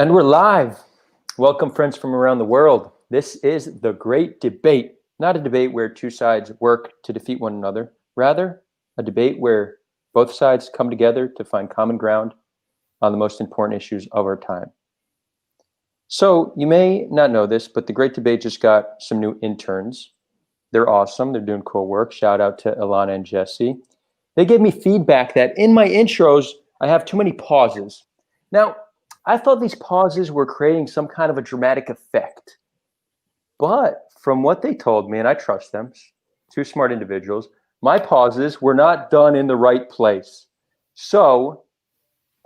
And we're live. Welcome, friends from around the world. This is the great debate, not a debate where two sides work to defeat one another, rather a debate where both sides come together to find common ground on the most important issues of our time. So you may not know this, but the great debate just got some new interns. They're awesome. They're doing cool work. Shout out to Ilana and Jesse. They gave me feedback that in my intros, I have too many pauses. Now, I thought these pauses were creating some kind of a dramatic effect. But from what they told me, and I trust them, two smart individuals, my pauses were not done in the right place. So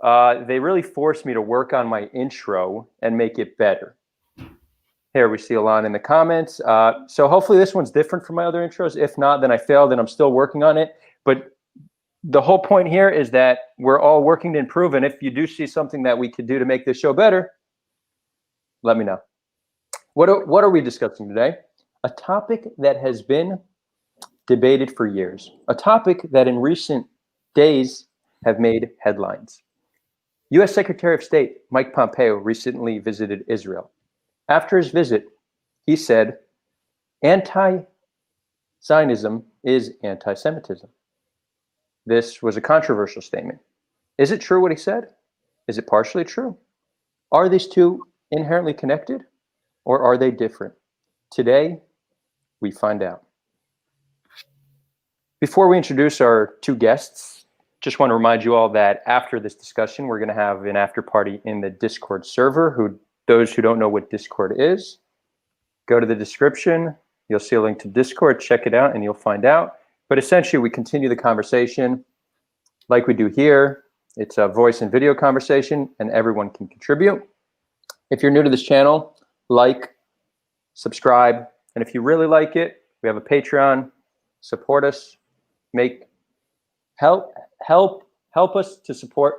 they really forced me to work on my intro and make it better. Here we see Alana in the comments. So hopefully this one's different from my other intros. If not, then I failed and I'm still working on it. But the whole point here is that we're all working to improve. And if you do see something that we could do to make this show better, let me know. What are we discussing today? A topic that has been debated for years. A topic that in recent days have made headlines. U.S. Secretary of State Mike Pompeo recently visited Israel. After his visit, he said, anti-Zionism is anti-Semitism. This was a controversial statement. Is it true what he said? Is it partially true? Are these two inherently connected, or are they different? Today, we find out. Before we introduce our two guests, just want to remind you all that after this discussion, we're going to have an after party in the Discord server. Those who don't know what Discord is, go to the description. You'll see a link to Discord. Check it out, and you'll find out. But essentially, we continue the conversation like we do here. It's a voice and video conversation, and everyone can contribute. If you're new to this channel, like, subscribe, and if you really like it, we have a Patreon. Support us. Help us to support.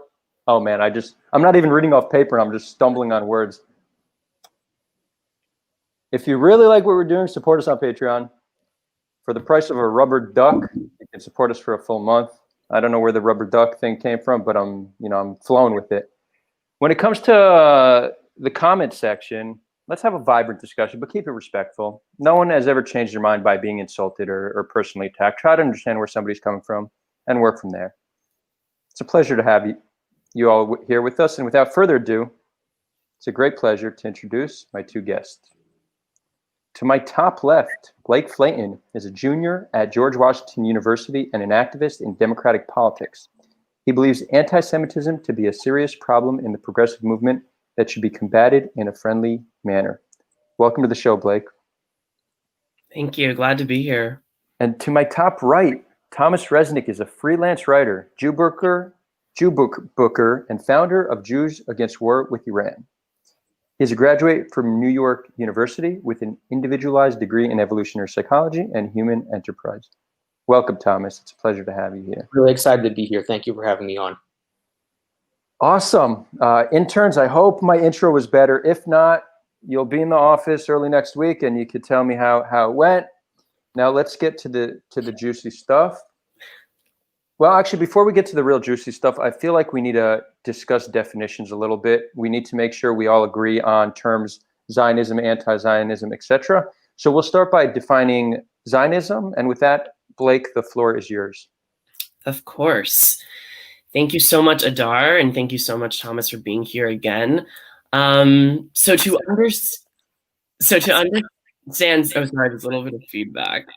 Oh man, I'm not even reading off paper. I'm just stumbling on words. If you really like what we're doing, support us on Patreon. For the price of a rubber duck, you can support us for a full month. I don't know where the rubber duck thing came from, but I'm flowing with it. When it comes to the comment section, let's have a vibrant discussion, but keep it respectful. No one has ever changed their mind by being insulted or personally attacked. Try to understand where somebody's coming from and work from there. It's a pleasure to have you all here with us. And without further ado, it's a great pleasure to introduce my two guests. To my top left, Blake Flayton is a junior at George Washington University and an activist in democratic politics. He believes anti-Semitism to be a serious problem in the progressive movement that should be combated in a friendly manner. Welcome to the show, Blake. Thank you. Glad to be here. And to my top right, Thomas Resnick is a freelance writer, Jew booker, and founder of Jews Against War with Iran. He is a graduate from New York University with an individualized degree in evolutionary psychology and human enterprise. Welcome, Thomas. It's a pleasure to have you here. Really excited to be here. Thank you for having me on. Awesome. Interns, I hope my intro was better. If not, you'll be in the office early next week and you could tell me how it went. Now let's get to the juicy stuff. Well, actually, before we get to the real juicy stuff, I feel like we need to discuss definitions a little bit. We need to make sure we all agree on terms Zionism, anti-Zionism, etc. So we'll start by defining Zionism. And with that, Blake, the floor is yours. Of course. Thank you so much, Adar, and thank you so much, Thomas, for being here again. So to understand, oh, sorry, there's a little bit of feedback.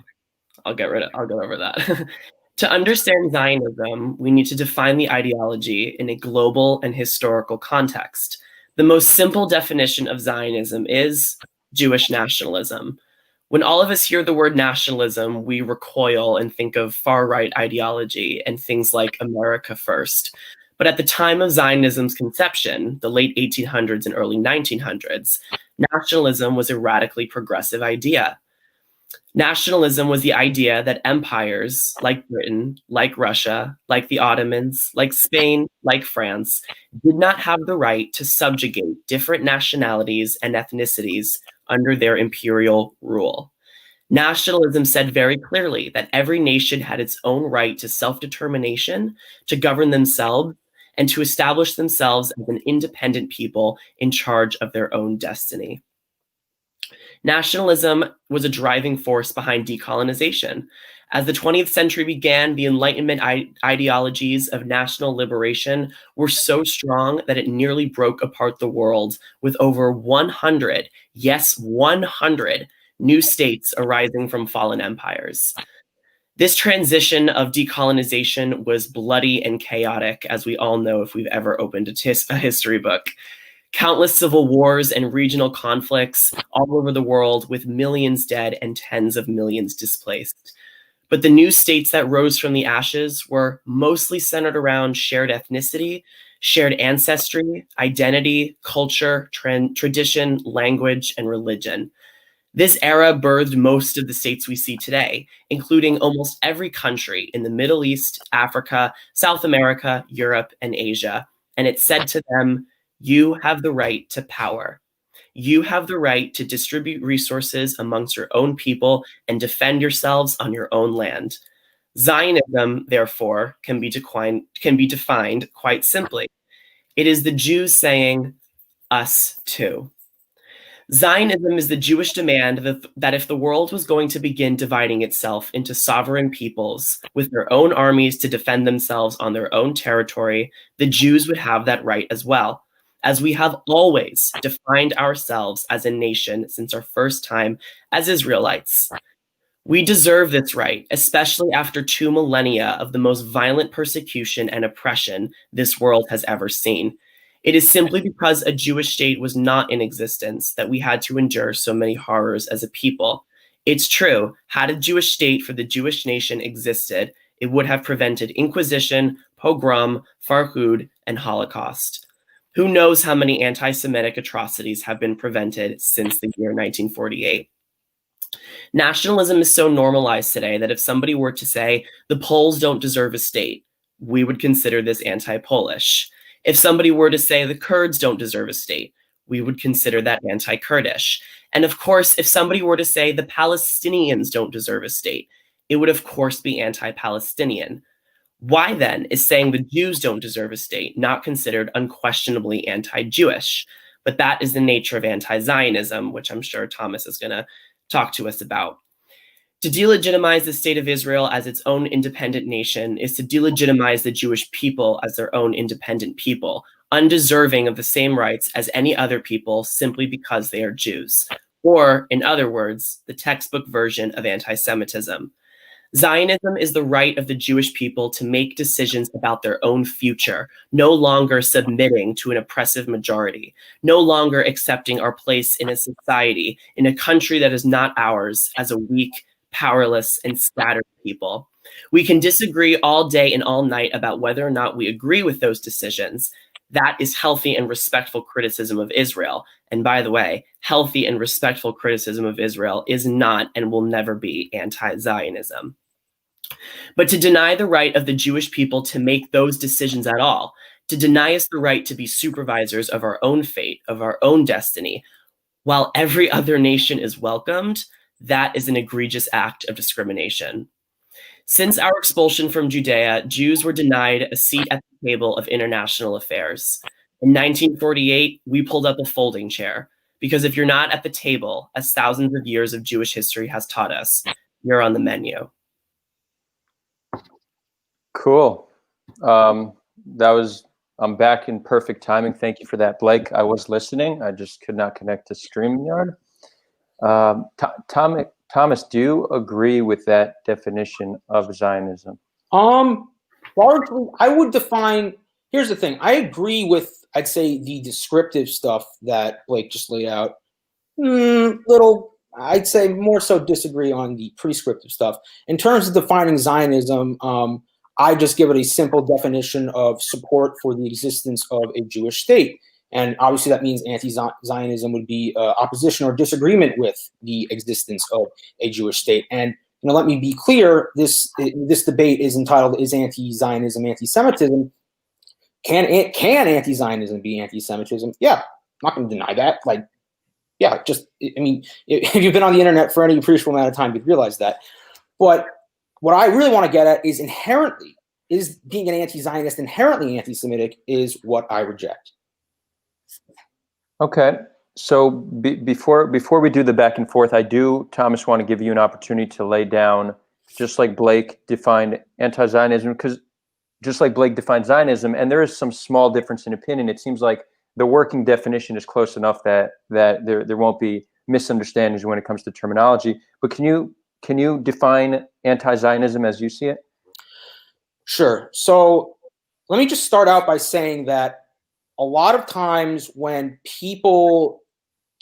I'll get over that. To understand Zionism, we need to define the ideology in a global and historical context. The most simple definition of Zionism is Jewish nationalism. When all of us hear the word nationalism, we recoil and think of far-right ideology and things like America first. But at the time of Zionism's conception, the late 1800s and early 1900s, nationalism was a radically progressive idea. Nationalism was the idea that empires like Britain, like Russia, like the Ottomans, like Spain, like France, did not have the right to subjugate different nationalities and ethnicities under their imperial rule. Nationalism said very clearly that every nation had its own right to self-determination, to govern themselves, and to establish themselves as an independent people in charge of their own destiny. Nationalism was a driving force behind decolonization. As the 20th century began, the Enlightenment ideologies of national liberation were so strong that it nearly broke apart the world, with over 100, yes, 100 new states arising from fallen empires. This transition of decolonization was bloody and chaotic, as we all know if we've ever opened a history book. Countless civil wars and regional conflicts all over the world, with millions dead and tens of millions displaced. But the new states that rose from the ashes were mostly centered around shared ethnicity, shared ancestry, identity, culture, tradition, language, and religion. This era birthed most of the states we see today, including almost every country in the Middle East, Africa, South America, Europe, and Asia. And it said to them, you have the right to power. You have the right to distribute resources amongst your own people and defend yourselves on your own land. Zionism, therefore, can be defined quite simply. It is the Jews saying, us too. Zionism is the Jewish demand that if the world was going to begin dividing itself into sovereign peoples with their own armies to defend themselves on their own territory, the Jews would have that right as well, as we have always defined ourselves as a nation since our first time as Israelites. We deserve this right, especially after 2 millennia of the most violent persecution and oppression this world has ever seen. It is simply because a Jewish state was not in existence that we had to endure so many horrors as a people. It's true, had a Jewish state for the Jewish nation existed, it would have prevented Inquisition, pogrom, Farhud, and Holocaust. Who knows how many anti-Semitic atrocities have been prevented since the year 1948. Nationalism is so normalized today that if somebody were to say, the Poles don't deserve a state, we would consider this anti-Polish. If somebody were to say the Kurds don't deserve a state, we would consider that anti-Kurdish. And of course, if somebody were to say the Palestinians don't deserve a state, it would of course be anti-Palestinian. Why then is saying the Jews don't deserve a state not considered unquestionably anti-Jewish? But that is the nature of anti-Zionism, which I'm sure Thomas is going to talk to us about. To delegitimize the state of Israel as its own independent nation is to delegitimize the Jewish people as their own independent people, undeserving of the same rights as any other people simply because they are Jews. Or, in other words, the textbook version of anti-Semitism. Zionism is the right of the Jewish people to make decisions about their own future, no longer submitting to an oppressive majority, no longer accepting our place in a society, in a country that is not ours, as a weak, powerless, and scattered people. We can disagree all day and all night about whether or not we agree with those decisions. That is healthy and respectful criticism of Israel. And by the way, healthy and respectful criticism of Israel is not and will never be anti-Zionism. But to deny the right of the Jewish people to make those decisions at all, to deny us the right to be supervisors of our own fate, of our own destiny, while every other nation is welcomed, that is an egregious act of discrimination. Since our expulsion from Judea, Jews were denied a seat at the table of international affairs. In 1948, we pulled up a folding chair, because if you're not at the table, as thousands of years of Jewish history has taught us, you're on the menu. Cool. I'm back in perfect timing. Thank you for that, Blake. I was listening. I just could not connect to StreamYard. Thomas, do you agree with that definition of Zionism? Largely, I would define, here's the thing. I agree with, I'd say, the descriptive stuff that Blake just laid out. I'd say more so disagree on the prescriptive stuff. In terms of defining Zionism, I just give it a simple definition of support for the existence of a Jewish state. And obviously that means anti-Zionism would be opposition or disagreement with the existence of a Jewish state. And let me be clear, this debate is entitled, is anti-Zionism anti-Semitism? Can anti-Zionism be anti-Semitism? Yeah, I'm not going to deny that. If you've been on the internet for any appreciable amount of time, you've realized that. But what I really want to get at is inherently, is being an anti-Zionist inherently anti-Semitic is what I reject. Okay. So before we do the back and forth, I do, Thomas, want to give you an opportunity to lay down, just like Blake defined anti-Zionism, because just like Blake defined Zionism, and there is some small difference in opinion. It seems like the working definition is close enough that there won't be misunderstandings when it comes to terminology. But can you define anti-Zionism as you see it? Sure. So let me just start out by saying that a lot of times when people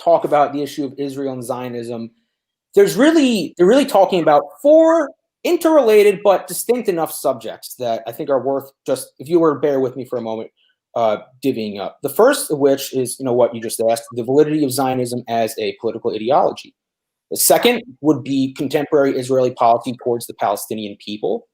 talk about the issue of Israel and Zionism, they're really talking about four interrelated but distinct enough subjects that I think are worth just, if you were to bear with me for a moment, divvying up. The first of which is, what you just asked, the validity of Zionism as a political ideology. The second would be contemporary Israeli policy towards the Palestinian people.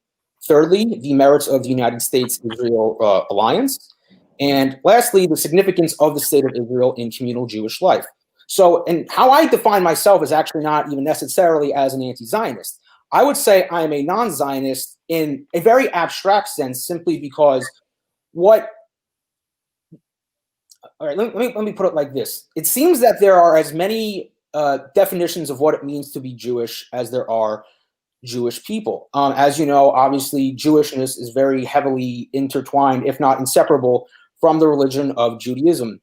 Thirdly, the merits of the United States-Israel alliance. And lastly, the significance of the state of Israel in communal Jewish life. So, and how I define myself is actually not even necessarily as an anti-Zionist. I would say I am a non-Zionist in a very abstract sense, simply because all right, let me put it like this. It seems that there are as many definitions of what it means to be Jewish as there are Jewish people. As you know, obviously, Jewishness is very heavily intertwined, if not inseparable, from the religion of Judaism.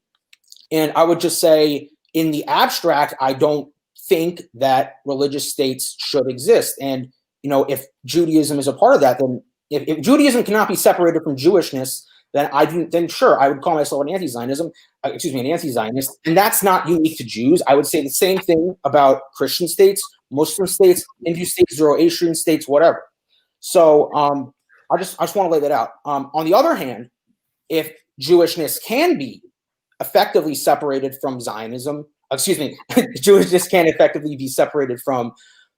And I would just say, in the abstract, I don't think that religious states should exist. And, if Judaism is a part of that, then if Judaism cannot be separated from Jewishness, then sure, I would call myself an anti-Zionism, an anti-Zionist. And that's not unique to Jews. I would say the same thing about Christian states, Muslim states, Hindu states, Zoroastrian states, whatever. So I just want to lay that out. On the other hand, if Jewishness can be effectively separated from Zionism, Jewishness can effectively be separated from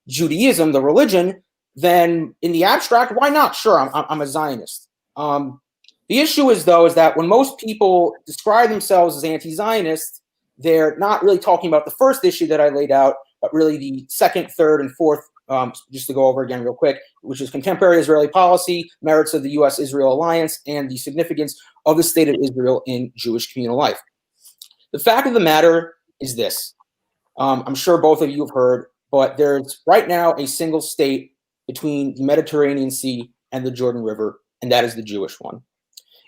Judaism, the religion, then in the abstract, why not? Sure, I'm a Zionist. The issue is that when most people describe themselves as anti-Zionist, they're not really talking about the first issue that I laid out, but really the second, third, and fourth, just to go over again real quick, which is contemporary Israeli policy, merits of the U.S.-Israel alliance, and the significance of the state of Israel in Jewish communal life. The fact of the matter is this. I'm sure both of you have heard, but there's right now a single state between the Mediterranean Sea and the Jordan River, and that is the Jewish one.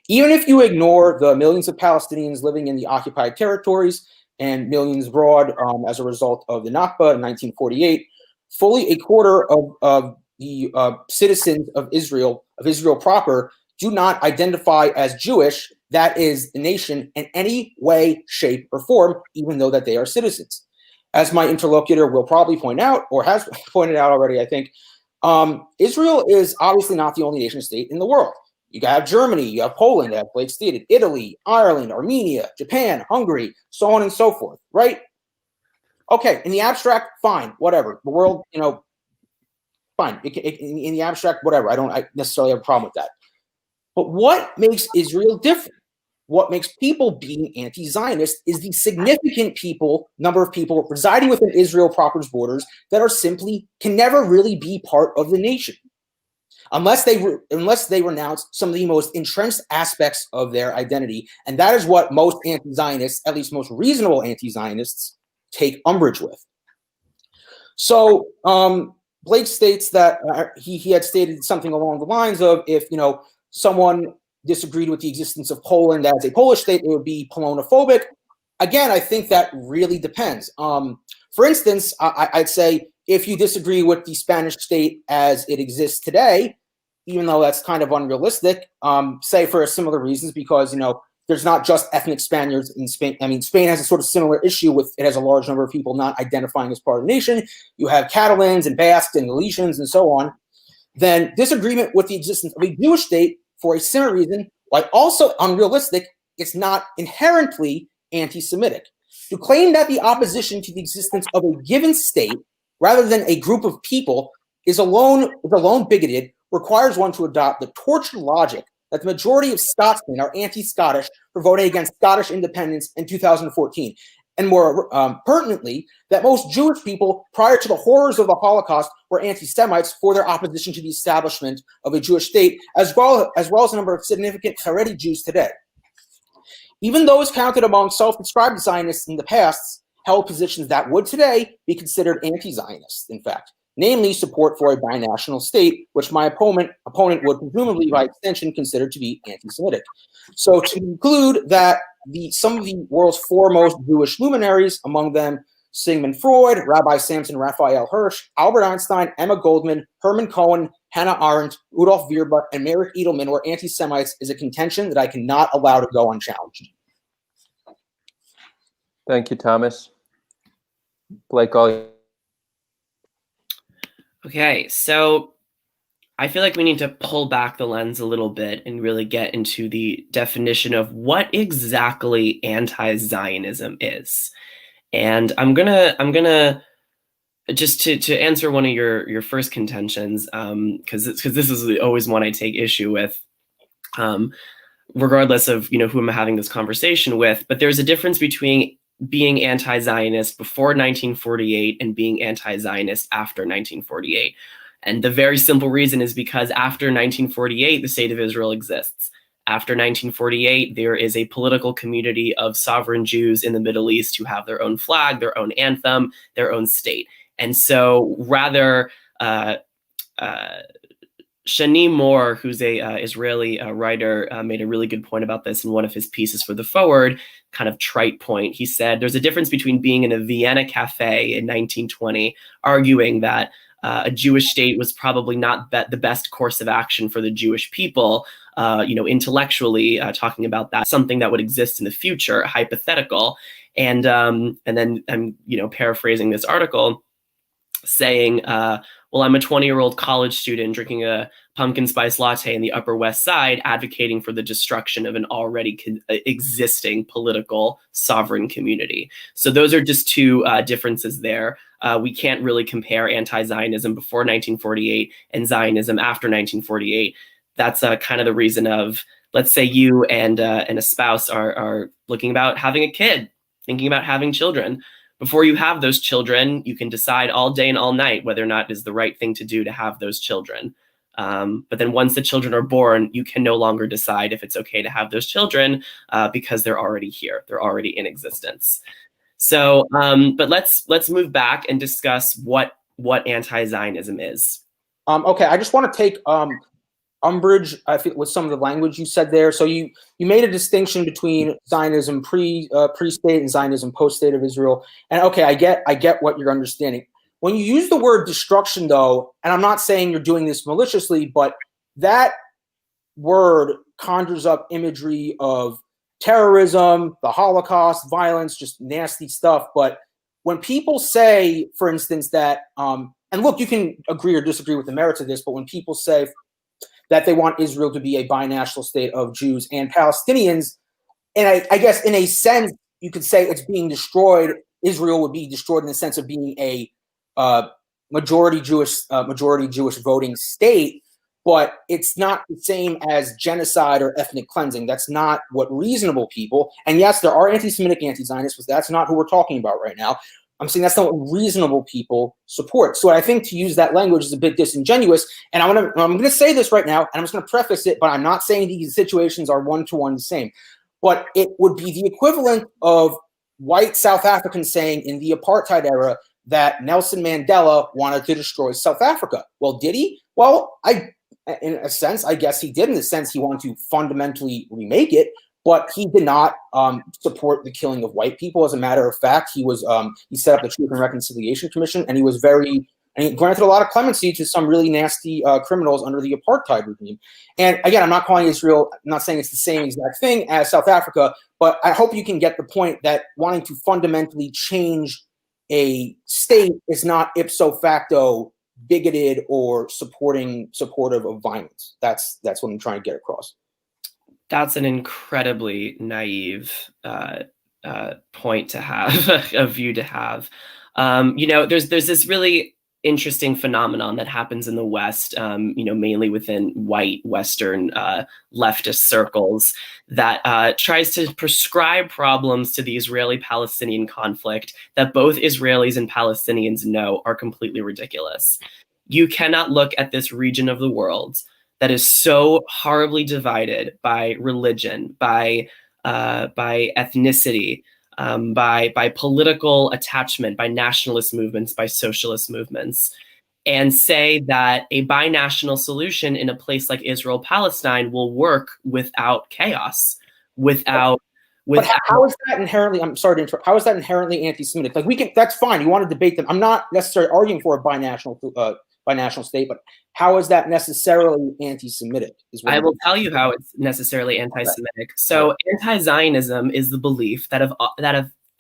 Even if you ignore the millions of Palestinians living in the occupied territories and millions abroad as a result of the Nakba in 1948, fully a quarter of the citizens of Israel proper, do not identify as Jewish, that is, the nation, in any way, shape, or form, even though that they are citizens. As my interlocutor will probably point out, or has pointed out already, I think, Israel is obviously not the only nation state in the world. You have Germany, you have Poland, as Blake stated, Italy, Ireland, Armenia, Japan, Hungary, so on and so forth, right? Okay, in the abstract, fine, whatever. The world, fine. In the abstract, whatever. I don't necessarily have a problem with that. But what makes Israel different? What makes people being anti-Zionist is the significant number of people residing within Israel proper's borders that are simply can never really be part of the nation. Unless they renounce some of the most entrenched aspects of their identity. And that is what most anti-Zionists, at least most reasonable anti-Zionists, take umbrage with. So Blake states that he had stated something along the lines of, if someone disagreed with the existence of Poland as a Polish state, it would be Polonophobic. Again, I think that really depends. For instance, I'd say if you disagree with the Spanish state as it exists today, even though that's kind of unrealistic, say for similar reasons, because, there's not just ethnic Spaniards in Spain. I mean, Spain has a sort of similar issue with it has a large number of people not identifying as part of the nation. You have Catalans and Basques and Galicians and so on. Then disagreement with the existence of a Jewish state for a similar reason, while also unrealistic, it's not inherently anti-Semitic. To claim that the opposition to the existence of a given state, rather than a group of people, is alone bigoted, requires one to adopt the tortured logic that the majority of Scotsmen are anti-Scottish for voting against Scottish independence in 2014. and more pertinently, that most Jewish people prior to the horrors of the Holocaust were anti-Semites for their opposition to the establishment of a Jewish state, as well as a number of significant Haredi Jews today. Even those counted among self-described Zionists in the past held positions that would today be considered anti-Zionist, in fact, namely support for a binational state, which my opponent would presumably, by extension, consider to be anti-Semitic. So to conclude that some of the world's foremost Jewish luminaries, among them Sigmund Freud, Rabbi Samson Raphael Hirsch, Albert Einstein, Emma Goldman, Herman Cohen, Hannah Arendt, Rudolf Virba, and Merrick Edelman were anti-Semites is a contention that I cannot allow to go unchallenged. Thank you, Thomas. Blake, all. Okay, so I feel like we need to pull back the lens a little bit and really get into the definition of what exactly anti-Zionism is. And I'm gonna just to answer one of your first contentions, because this is always one I take issue with, regardless of who I'm having this conversation with. But there's a difference between being anti-Zionist before 1948 and being anti-Zionist after 1948. And the very simple reason is because after 1948, the state of Israel exists. After 1948, there is a political community of sovereign Jews in the Middle East who have their own flag, their own anthem, their own state. And so rather, Shani Moore, who's a Israeli writer, made a really good point about this in one of his pieces for The Forward, kind of trite point. He said, there's a difference between being in a Vienna cafe in 1920, arguing that a Jewish state was probably not the best course of action for the Jewish people, intellectually talking about that, something that would exist in the future, hypothetical. And then I'm, paraphrasing this article, saying, well, I'm a 20-year-old college student drinking a pumpkin spice latte in the Upper West Side, advocating for the destruction of an already existing political sovereign community. So those are just two differences there. We can't really compare anti-Zionism before 1948 and Zionism after 1948. That's kind of the reason of, let's say you and a spouse are looking about having a kid, thinking about having children. Before you have those children, you can decide all day and all night whether or not it is the right thing to do to have those children. But then once the children are born, you can no longer decide if it's okay to have those children because they're already here. They're already in existence. So, but let's move back and discuss what anti-Zionism is. Okay, I just want to take umbrage, I feel, with some of the language you said there. So you made a distinction between Zionism pre-state and Zionism post-state of Israel. And okay, I get what you're understanding. When you use the word destruction, though, and I'm not saying you're doing this maliciously, but that word conjures up imagery of terrorism, the Holocaust, violence, just nasty stuff. But when people say, for instance, that, and look, you can agree or disagree with the merits of this, but when people say that they want Israel to be a binational state of Jews and Palestinians, and I guess in a sense, you could say it's being destroyed. Israel would be destroyed in the sense of being a majority Jewish voting state, but it's not the same as genocide or ethnic cleansing. That's not what reasonable people, and yes, there are anti-Semitic anti-Zionists, but that's not who we're talking about right now. I'm saying that's not what reasonable people support. So I think to use that language is a bit disingenuous. And I'm going to say this right now, and I'm just going to preface it, but I'm not saying these situations are one-to-one the same. But it would be the equivalent of white South Africans saying in the apartheid era that Nelson Mandela wanted to destroy South Africa. Well, did he? Well, in a sense, I guess he did, in the sense he wanted to fundamentally remake it. But he did not support the killing of white people. As a matter of fact, he set up the Truth and Reconciliation Commission, and he granted a lot of clemency to some really nasty criminals under the apartheid regime. And again, I'm not calling Israel, I'm not saying it's the same exact thing as South Africa, but I hope you can get the point that wanting to fundamentally change a state is not ipso facto bigoted or supportive of violence. That's what I'm trying to get across. That's an incredibly naive point to have, a view to have. There's this really interesting phenomenon that happens in the West, mainly within white Western leftist circles, that tries to prescribe problems to the Israeli-Palestinian conflict that both Israelis and Palestinians know are completely ridiculous. You cannot look at this region of the world that is so horribly divided by religion, by ethnicity, by political attachment, by nationalist movements, by socialist movements, and say that a binational solution in a place like Israel-Palestine will work without chaos, without. But how is that inherently? I'm sorry to interrupt. How is that inherently anti-Semitic? Like, we can. That's fine. You want to debate them. I'm not necessarily arguing for a binational state, but how is that necessarily anti-Semitic? I will tell you how it's necessarily anti-Semitic. So, anti-Zionism is the belief that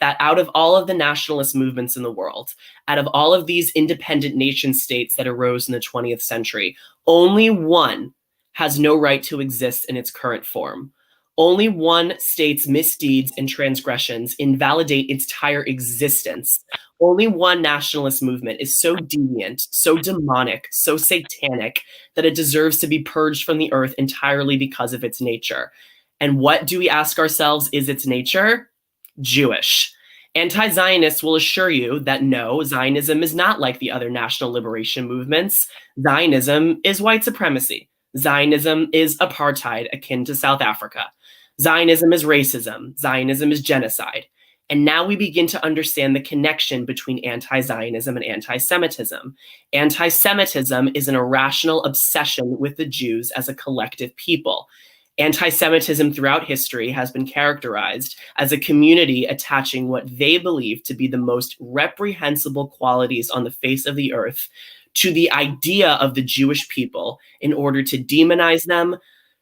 out of all of the nationalist movements in the world, out of all of these independent nation states that arose in the 20th century, only one has no right to exist in its current form. Only one state's misdeeds and transgressions invalidate its entire existence. Only one nationalist movement is so deviant, so demonic, so satanic that it deserves to be purged from the earth entirely because of its nature. And what do we ask ourselves is its nature? Jewish. Anti-Zionists will assure you that no, Zionism is not like the other national liberation movements. Zionism is white supremacy. Zionism is apartheid akin to South Africa. Zionism is racism. Zionism is genocide. And now we begin to understand the connection between anti-Zionism and anti-Semitism. Anti-Semitism is an irrational obsession with the Jews as a collective people. Anti-Semitism throughout history has been characterized as a community attaching what they believe to be the most reprehensible qualities on the face of the earth to the idea of the Jewish people in order to demonize them,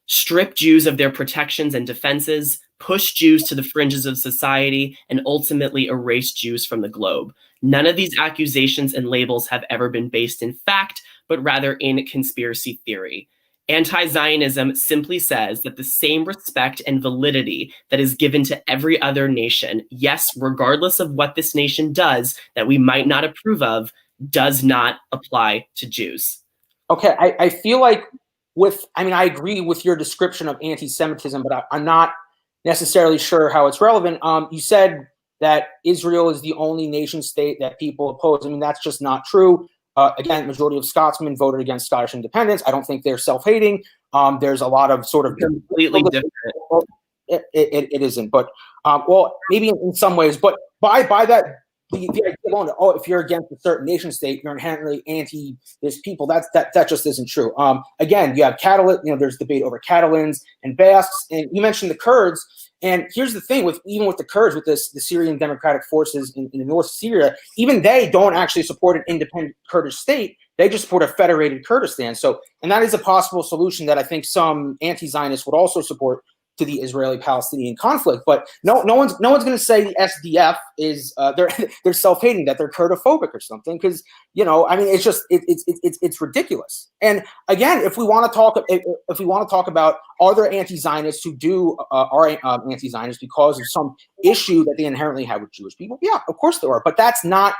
strip Jews of their protections and defenses, push Jews to the fringes of society, and ultimately erase Jews from the globe. None of these accusations and labels have ever been based in fact, but rather in conspiracy theory. Anti-Zionism simply says that the same respect and validity that is given to every other nation, yes, regardless of what this nation does that we might not approve of, does not apply to Jews. Okay, I feel like I agree with your description of anti-Semitism, but I'm not necessarily sure how it's relevant. You said that Israel is the only nation state that people oppose. I mean, that's just not true. Again, majority of Scotsmen voted against Scottish independence. I don't think they're self-hating. There's a lot of sort of completely different. It isn't, but well, maybe in some ways. But by that, the idea alone, if you're against a certain nation state, you're inherently anti this people. That just isn't true. Again, you have there's debate over Catalans and Basques, and you mentioned the Kurds. And here's the thing even with the Kurds, with the Syrian Democratic Forces in North Syria, even they don't actually support an independent Kurdish state. They just support a federated Kurdistan. So, and that is a possible solution that I think some anti-Zionists would also support to the Israeli-Palestinian conflict. But no one's going to say the SDF is they're self-hating, that they're Kurdophobic or something, because I mean, it's just it's ridiculous. And again, if we want to talk about are there anti-Zionists who are anti-Zionists because of some issue that they inherently have with Jewish people, yeah, of course there are. But that's not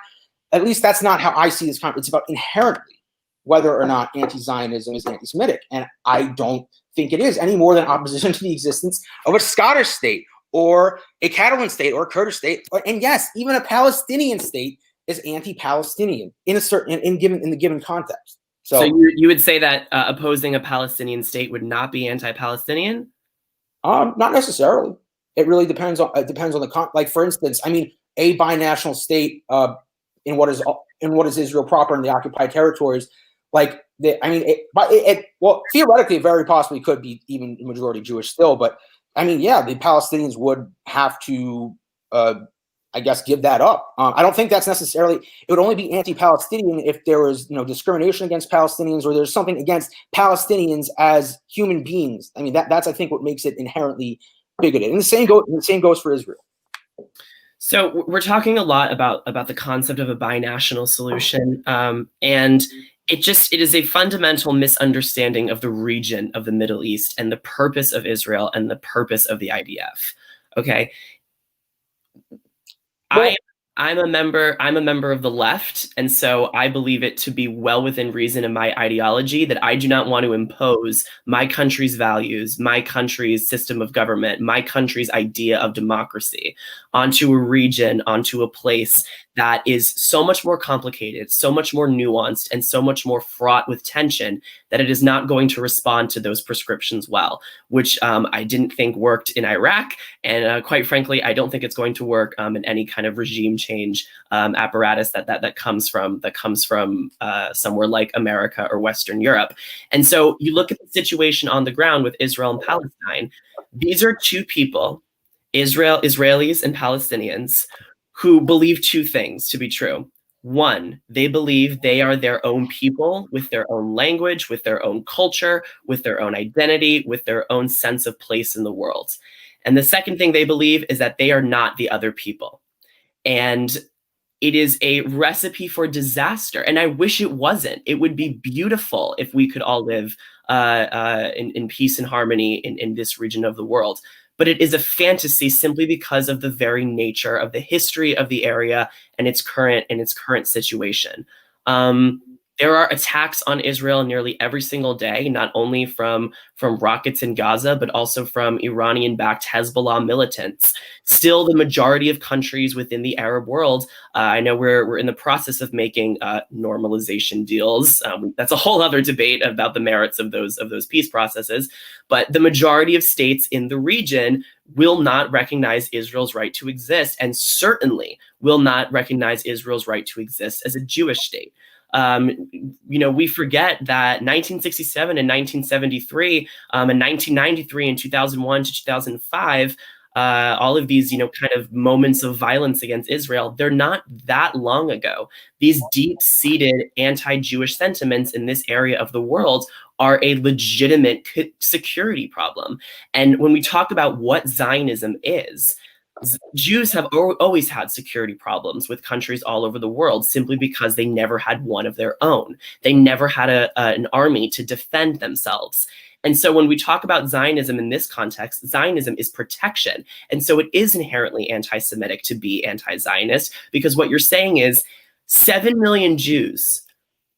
how I see this conflict. It's about inherently whether or not anti-Zionism is anti-Semitic, and I don't think it is any more than opposition to the existence of a Scottish state or a Catalan state or a Kurdish state, and yes, even a Palestinian state is anti-Palestinian in the given context. So you would say that opposing a Palestinian state would not be anti-Palestinian? Not necessarily. It really depends on like, for instance, I mean, a binational state in what is Israel proper in the occupied territories, like theoretically, it very possibly could be even majority Jewish still, but I mean, yeah, the Palestinians would have to, I guess, give that up. I don't think that's necessarily. It would only be anti-Palestinian if there was, discrimination against Palestinians, or there's something against Palestinians as human beings. I mean, that's I think what makes it inherently bigoted. And the same goes for Israel. So we're talking a lot about the concept of a binational solution, and it is a fundamental misunderstanding of the region of the Middle East and the purpose of Israel and the purpose of the IDF. Okay. Well, I'm a member of the left, and so I believe it to be well within reason in my ideology that I do not want to impose my country's values, my country's system of government, my country's idea of democracy onto a region, onto a place that is so much more complicated, so much more nuanced, and so much more fraught with tension that it is not going to respond to those prescriptions well, which I didn't think worked in Iraq, and quite frankly, I don't think it's going to work in any kind of regime change apparatus that comes from somewhere like America or Western Europe. And so you look at the situation on the ground with Israel and Palestine. These are two people, Israelis and Palestinians, who believe two things to be true. One, they believe they are their own people with their own language, with their own culture, with their own identity, with their own sense of place in the world. And the second thing they believe is that they are not the other people. And it is a recipe for disaster. And I wish it wasn't. It would be beautiful if we could all live in peace and harmony in this region of the world. But it is a fantasy simply because of the very nature of the history of the area and its current situation. There are attacks on Israel nearly every single day, not only from rockets in Gaza, but also from Iranian-backed Hezbollah militants. Still, the majority of countries within the Arab world, I know we're in the process of making normalization deals. That's a whole other debate about the merits of those peace processes. But the majority of states in the region will not recognize Israel's right to exist, and certainly will not recognize Israel's right to exist as a Jewish state. We forget that 1967 and 1973 and 1993 and 2001 to 2005, all of these, kind of moments of violence against Israel, they're not that long ago. These deep-seated anti-Jewish sentiments in this area of the world are a legitimate security problem. And when we talk about what Zionism is, Jews have always had security problems with countries all over the world simply because they never had one of their own. They never had an army to defend themselves. And so when we talk about Zionism in this context, Zionism is protection. And so it is inherently anti-Semitic to be anti-Zionist, because what you're saying is 7 million Jews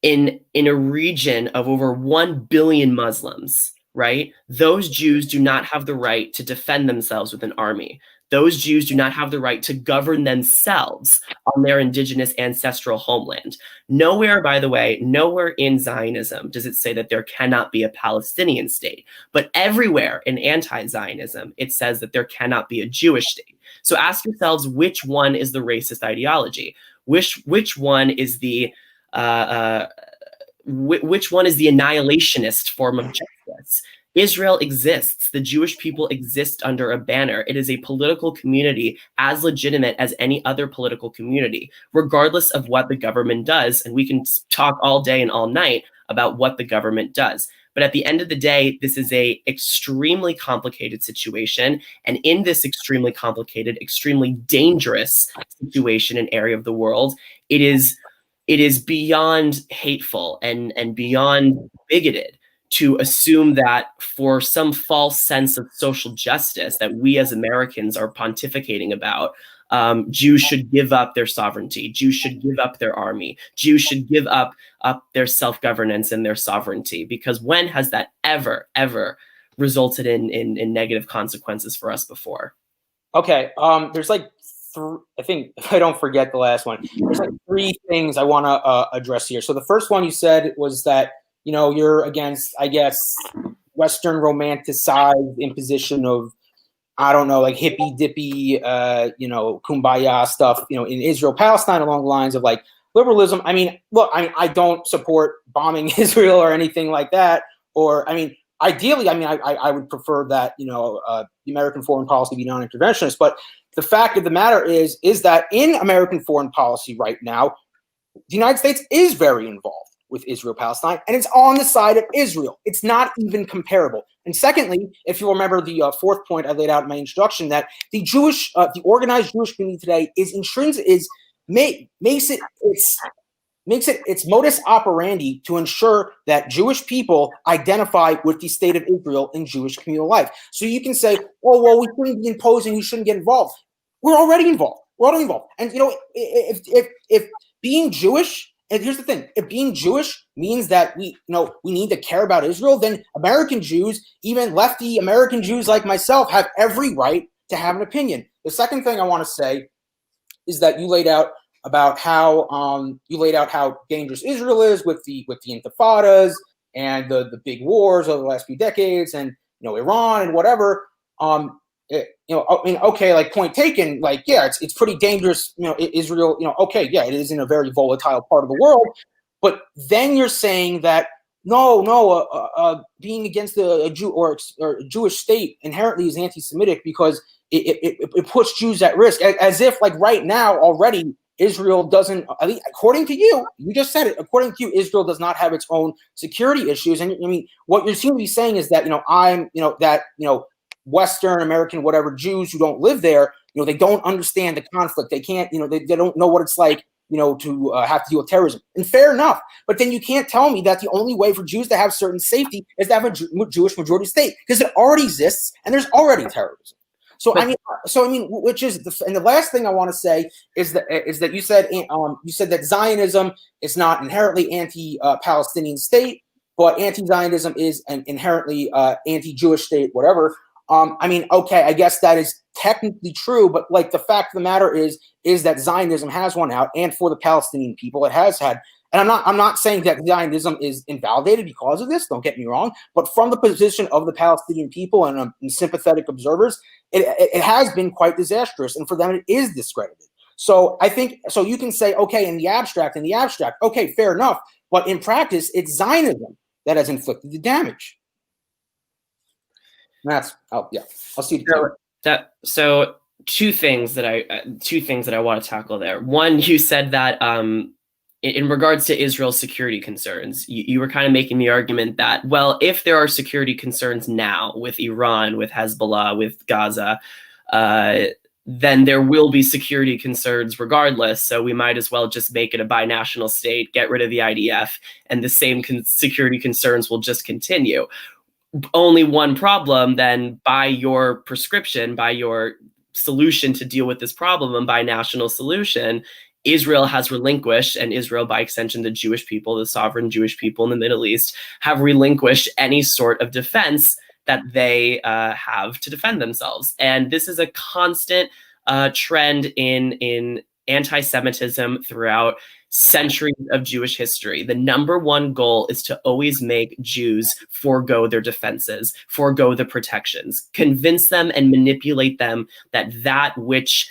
in a region of over 1 billion Muslims, right? Those Jews do not have the right to defend themselves with an army. Those Jews do not have the right to govern themselves on their indigenous ancestral homeland. Nowhere, by the way, nowhere in Zionism does it say that there cannot be a Palestinian state. But everywhere in anti-Zionism, it says that there cannot be a Jewish state. So ask yourselves, which one is the racist ideology? Which one is the annihilationist form of justice? Israel exists. The Jewish people exist under a banner. It is a political community as legitimate as any other political community, regardless of what the government does. And we can talk all day and all night about what the government does. But at the end of the day, this is a extremely complicated situation. And in this extremely complicated, extremely dangerous situation and area of the world, it is beyond hateful and beyond bigoted to assume that for some false sense of social justice that we as Americans are pontificating about, Jews should give up their sovereignty. Jews should give up their army. Jews should give up their self-governance and their sovereignty. Because when has that ever resulted in negative consequences for us before? Okay, there's like I think, if I don't forget the last one, there's like 3 things I want to address here. So the first one you said was that, you're against, I guess, Western romanticized imposition of, I don't know, like hippy-dippy, kumbaya stuff, in Israel, Palestine, along the lines of like liberalism. I mean, look, I don't support bombing Israel or anything like that. Or, ideally, I would prefer that, the American foreign policy be non-interventionist. But the fact of the matter is that in American foreign policy right now, the United States is very involved with Israel-Palestine, and it's on the side of Israel. It's not even comparable. And secondly, if you remember the 4th point I laid out in my introduction, that the organized Jewish community today makes it its modus operandi to ensure that Jewish people identify with the state of Israel in Jewish communal life. So you can say, oh, well, we shouldn't be imposing, we shouldn't get involved. We're already involved. We're all involved. And you know, if being Jewish, and here's the thing, if being Jewish means that we need to care about Israel, then American Jews, even lefty American Jews like myself, have every right to have an opinion. The second thing I want to say is that you laid out about how dangerous Israel is with the intifadas and the big wars over the last few decades, and Iran and whatever. Okay, like, point taken. Like, yeah, it's pretty dangerous. Israel. Okay, yeah, it is in a very volatile part of the world. But then you're saying that being against a Jew or a Jewish state inherently is anti-Semitic because it puts Jews at risk, as if like right now already Israel doesn't, at least according to you just said it, according to you, Israel does not have its own security issues. And I mean, what you seem to be saying is that, Western American, whatever, Jews who don't live there, they don't understand the conflict. They can't, they don't know what it's like, to have to deal with terrorism. And fair enough. But then you can't tell me that the only way for Jews to have certain safety is to have a Jewish majority state, because it already exists and there's already terrorism. So which is and the last thing I want to say is that you said that Zionism is not inherently anti-Palestinian state, but anti-Zionism is an inherently anti-Jewish state, whatever. Okay, I guess that is technically true, but like the fact of the matter is that Zionism has won out, and for the Palestinian people, it has had. And I'm not saying that Zionism is invalidated because of this. Don't get me wrong, but from the position of the Palestinian people and sympathetic observers, it has been quite disastrous, and for them, it is discredited. So I think you can say, okay, in the abstract, okay, fair enough, but in practice, it's Zionism that has inflicted the damage. I'll see. So two things that I want to tackle there. One, you said that in regards to Israel's security concerns, you were kind of making the argument that, well, if there are security concerns now with Iran, with Hezbollah, with Gaza, then there will be security concerns regardless. So we might as well just make it a binational state, get rid of the IDF, and the same security concerns will just continue. Only one problem then, by your prescription, by your solution to deal with this problem, and Binational Solution, Israel has relinquished, and Israel, by extension, the Jewish people, the sovereign Jewish people in the Middle East, have relinquished any sort of defense that they have to defend themselves. And this is a constant trend in anti-Semitism throughout centuries of Jewish history. The number one goal is to always make Jews forego their defenses, forego the protections, convince them and manipulate them that which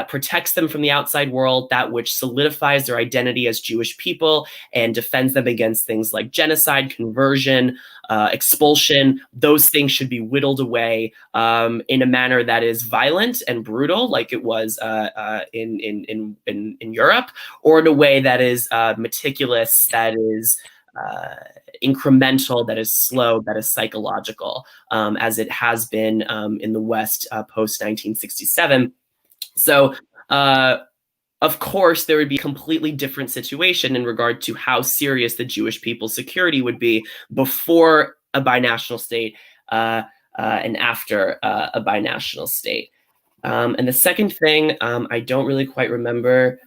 protects them from the outside world, that which solidifies their identity as Jewish people and defends them against things like genocide, conversion, expulsion, those things should be whittled away in a manner that is violent and brutal, like it was in Europe, or in a way that is meticulous, that is incremental, that is slow, that is psychological, as it has been in the West post 1967. So, of course, there would be a completely different situation in regard to how serious the Jewish people's security would be before a binational state and after a binational state. And the second thing, I don't really quite remember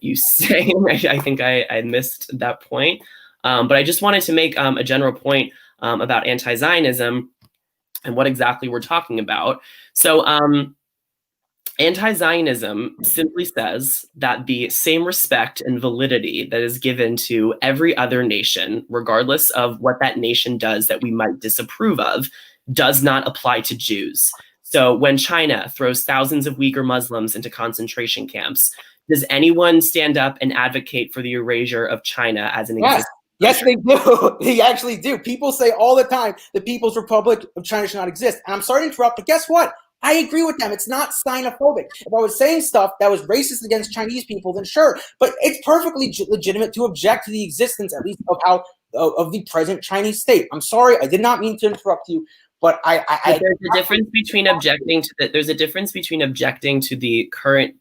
you saying. I think I missed that point. But I just wanted to make a general point about anti-Zionism and what exactly we're talking about. So, anti-Zionism simply says that the same respect and validity that is given to every other nation, regardless of what that nation does that we might disapprove of, does not apply to Jews. So when China throws thousands of Uyghur Muslims into concentration camps, does anyone stand up and advocate for the erasure of China as an existence? Yes, they do. They actually do. People say all the time the People's Republic of China should not exist. And I'm sorry to interrupt, but guess what? I agree with them. It's not xenophobic. If I was saying stuff that was racist against Chinese people, then sure. But it's perfectly legitimate to object to the existence, at least, of the present Chinese state. I'm sorry, I did not mean to interrupt you, but there's a difference between objecting to the current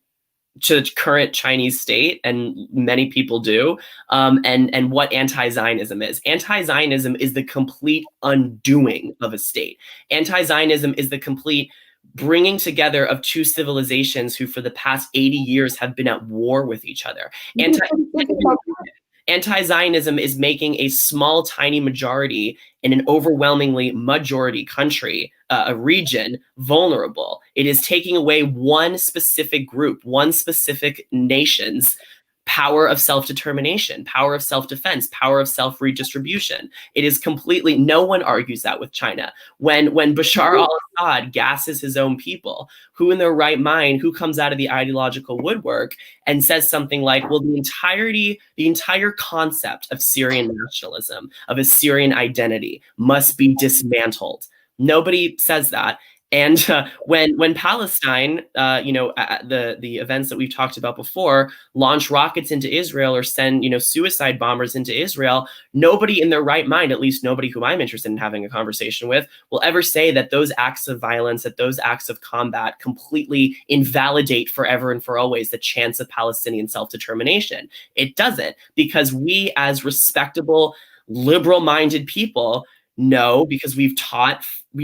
Chinese state, and many people do, and what anti-Zionism is. Anti-Zionism is the complete undoing of a state. Anti-Zionism is the complete bringing together of two civilizations who for the past 80 years have been at war with each other. Anti-Zionism is making a small, tiny majority in an overwhelmingly majority country, a region, vulnerable. It is taking away one specific group, one specific nation's power of self-determination, power of self-defense, power of self-redistribution. It is completely, no one argues that with China. When Bashar al-Assad gasses his own people, who in their right mind, who comes out of the ideological woodwork and says something like, well, the entire concept of Syrian nationalism, of a Syrian identity must be dismantled. Nobody says that. And when Palestine, the events that we've talked about before, launch rockets into Israel or send, suicide bombers into Israel, nobody in their right mind, at least nobody whom I'm interested in having a conversation with, will ever say that those acts of violence, that those acts of combat completely invalidate forever and for always the chance of Palestinian self-determination. It doesn't, because we as respectable, liberal-minded people know, because we've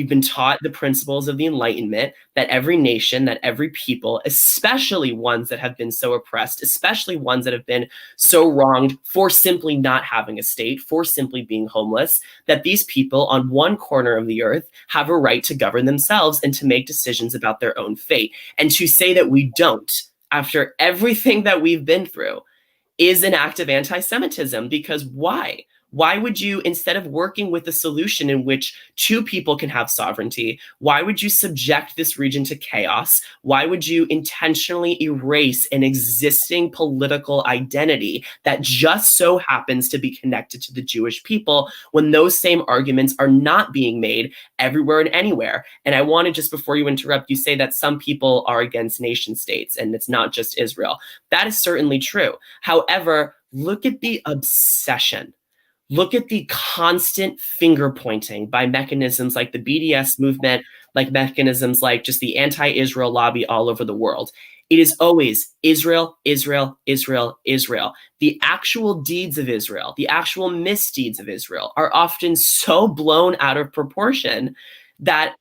been taught the principles of the Enlightenment, that every nation, that every people, especially ones that have been so oppressed, especially ones that have been so wronged for simply not having a state, for simply being homeless, that these people on one corner of the earth have a right to govern themselves and to make decisions about their own fate. And to say that we don't, after everything that we've been through, is an act of anti-Semitism. Because why? Why would you, instead of working with a solution in which two people can have sovereignty, why would you subject this region to chaos? Why would you intentionally erase an existing political identity that just so happens to be connected to the Jewish people, when those same arguments are not being made everywhere and anywhere? And I want to, just before you interrupt, you say that some people are against nation states and it's not just Israel. That is certainly true. However, look at the obsession. Look at the constant finger pointing by mechanisms like the BDS movement, like mechanisms like just the anti-Israel lobby all over the world. It is always Israel, Israel, Israel, Israel. The actual deeds of Israel, the actual misdeeds of Israel are often so blown out of proportion that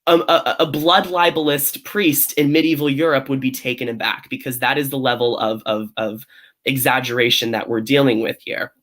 a blood libelist priest in medieval Europe would be taken aback, because that is the level of exaggeration that we're dealing with here.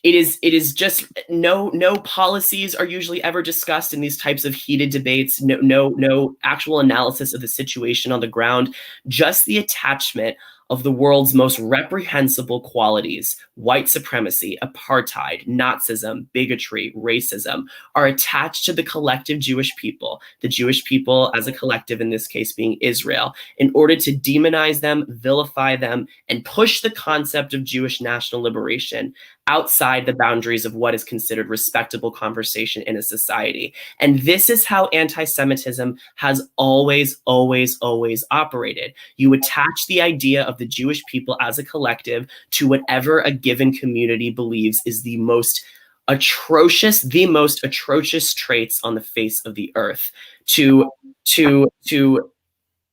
It is just no policies are usually ever discussed in these types of heated debates. No actual analysis of the situation on the ground. Just the attachment of the world's most reprehensible qualities, white supremacy, apartheid, Nazism, bigotry, racism, are attached to the collective Jewish people, the Jewish people as a collective, in this case being Israel, in order to demonize them, vilify them, and push the concept of Jewish national liberation outside the boundaries of what is considered respectable conversation in a society. And this is how anti-Semitism has always, always, always operated. You attach the idea of the Jewish people as a collective to whatever a given community believes is the most atrocious traits on the face of the earth. To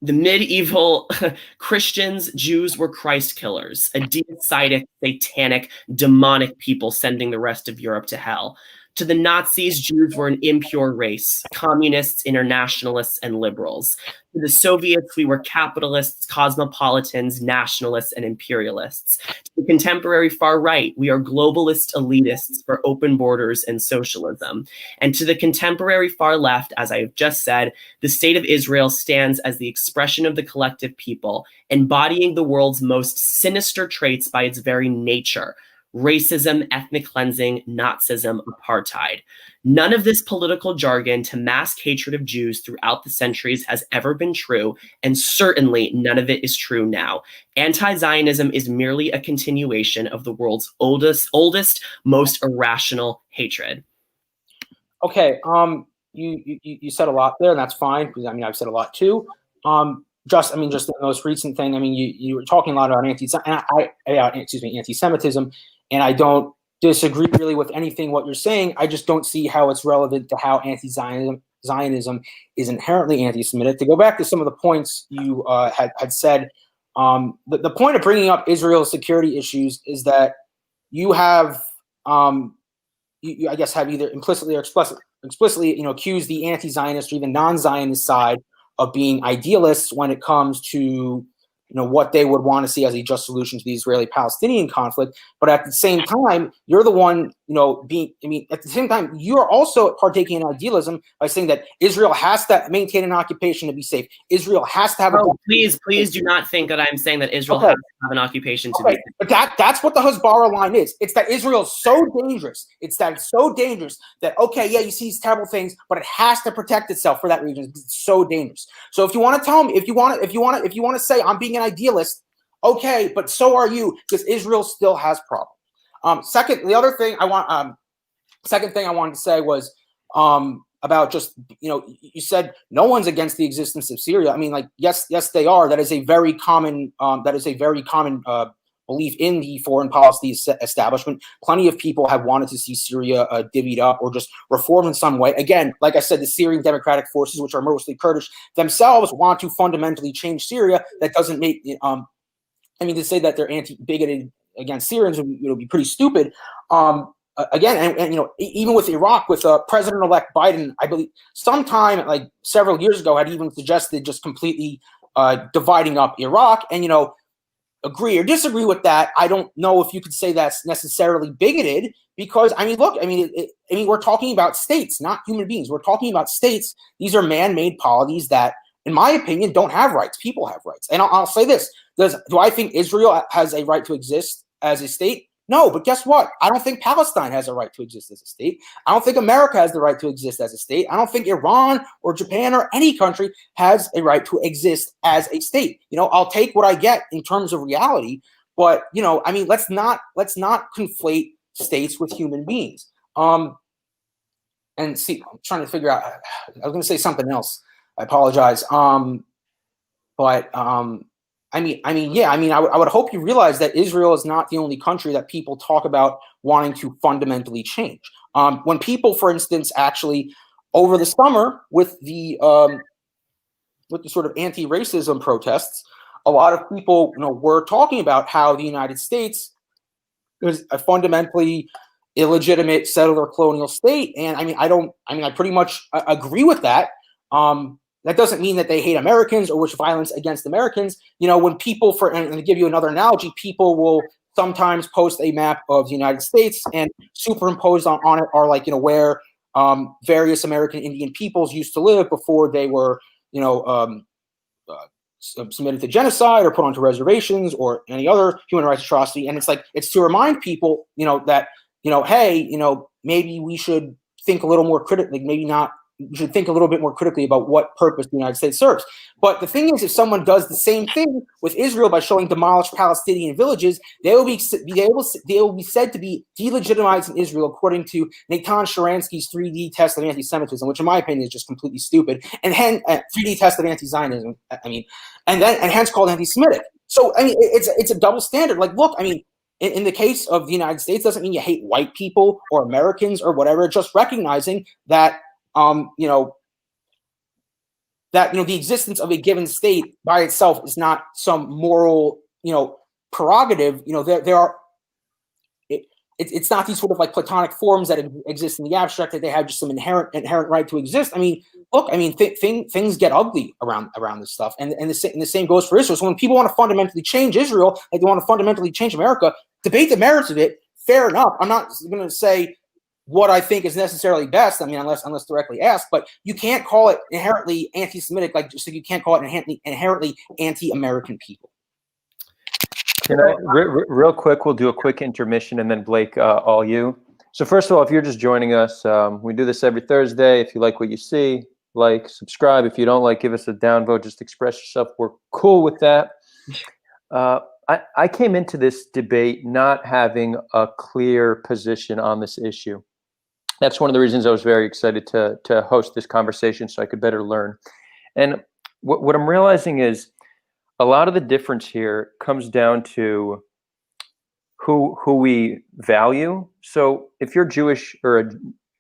the medieval Christians, Jews were Christ killers, a deicidic, satanic, demonic people sending the rest of Europe to hell. To the Nazis, Jews were an impure race, communists, internationalists, and liberals. To the Soviets, we were capitalists, cosmopolitans, nationalists, and imperialists. To the contemporary far right, we are globalist elitists for open borders and socialism. And to the contemporary far left, as I have just said, the state of Israel stands as the expression of the collective people, embodying the world's most sinister traits by its very nature: racism, ethnic cleansing, Nazism, apartheid. None of this political jargon to mask hatred of Jews throughout the centuries has ever been true, and certainly none of it is true now. Anti-Zionism is merely a continuation of the world's oldest, most irrational hatred. Okay, you said a lot there, and that's fine, because I mean I've said a lot too. Just the most recent thing. I mean, you were talking a lot about anti-Semitism, and I don't disagree really with anything what you're saying. I just don't see how it's relevant to how anti-Zionism is inherently anti-Semitic. To go back to some of the points you had said, the point of bringing up Israel's security issues is that you have, you I guess have either implicitly or explicitly, accuse the anti-Zionist or even non-Zionist side of being idealists when it comes to what they would want to see as a just solution to the Israeli-Palestinian conflict. But at the same time, you're the one, at the same time, you are also partaking in idealism by saying that Israel has to maintain an occupation to be safe. Israel has to have please do not think that I'm saying that Israel has to have an occupation to be safe. But that's what the Hezbollah line is. It's that Israel is so dangerous. It's so dangerous that, yeah, you see these terrible things, but it has to protect itself for that region. It's so dangerous. So if you want to tell me, if you want to say I'm being an idealist, okay, but so are you, because Israel still has problems. Second thing I wanted to say was about just, you said no one's against the existence of Syria. I mean, like, yes, they are. That is a very common belief in the foreign policy establishment. Plenty of people have wanted to see Syria divvied up or just reformed in some way. Again, like I said, the Syrian Democratic Forces, which are mostly Kurdish, themselves want to fundamentally change Syria. That doesn't make, to say that they're anti-bigoted against Syrians would be pretty stupid. Again, and even with Iraq, with President-elect Biden, I believe sometime like several years ago had even suggested just completely dividing up Iraq. And agree or disagree with that, I don't know if you could say that's necessarily bigoted, because we're talking about states, not human beings. We're talking about states. These are man-made polities that, in my opinion, don't have rights. People have rights. And I'll say this: do I think Israel has a right to exist as a state? No, but guess what? I don't think Palestine has a right to exist as a state. I don't think America has the right to exist as a state. I don't think Iran or Japan or any country has a right to exist as a state. I'll take what I get in terms of reality, but let's not conflate states with human beings. And see, I'm trying to figure out. I was going to say something else. I apologize. I would hope you realize that Israel is not the only country that people talk about wanting to fundamentally change. When people, for instance, actually over the summer with the sort of anti-racism protests, a lot of people, were talking about how the United States is a fundamentally illegitimate settler colonial state. And I pretty much agree with that. That doesn't mean that they hate Americans or wish violence against Americans. When people, and to give you another analogy, people will sometimes post a map of the United States, and superimposed on it are where various American Indian peoples used to live before they were, submitted to genocide or put onto reservations or any other human rights atrocity. And it's to remind people, that, hey, maybe we should think a little more critically, we should think a little bit more critically about what purpose the United States serves. But the thing is, if someone does the same thing with Israel by showing demolished Palestinian villages, they will be said to be delegitimizing Israel according to Natan Sharansky's 3D test of anti-Semitism, which in my opinion is just completely stupid, and 3D test of anti-Zionism. And hence called anti-Semitic. So it's a double standard. Like, look, in the case of the United States, doesn't mean you hate white people or Americans or whatever. Just recognizing that. The existence of a given state by itself is not some moral, prerogative. It's not these sort of platonic forms that exist in the abstract, that they have just some inherent right to exist. Things get ugly around this stuff, and the same goes for Israel. So when people want to fundamentally change Israel, like they want to fundamentally change America, debate the merits of it. Fair enough. I'm not going to say what I think is necessarily best, unless directly asked, but you can't call it inherently anti-Semitic, just like you can't call it inherently anti-American people. Can I, real quick, we'll do a quick intermission, and then Blake, all you. So first of all, if you're just joining us, we do this every Thursday. If you like what you see, subscribe. If you don't like, give us a downvote, just express yourself. We're cool with that. I came into this debate not having a clear position on this issue. That's one of the reasons I was very excited to host this conversation, so I could better learn. And what I'm realizing is a lot of the difference here comes down to who we value. So if you're Jewish or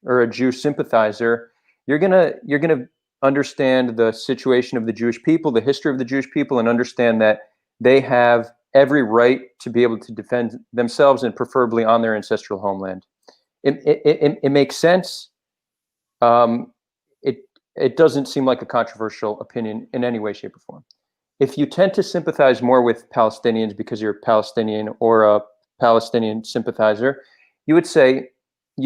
a Jew sympathizer, you're gonna understand the situation of the Jewish people, the history of the Jewish people, and understand that they have every right to be able to defend themselves, and preferably on their ancestral homeland. It makes sense it doesn't seem like a controversial opinion in any way, shape, or form. If you tend to sympathize more with Palestinians because you're a Palestinian or a Palestinian sympathizer, you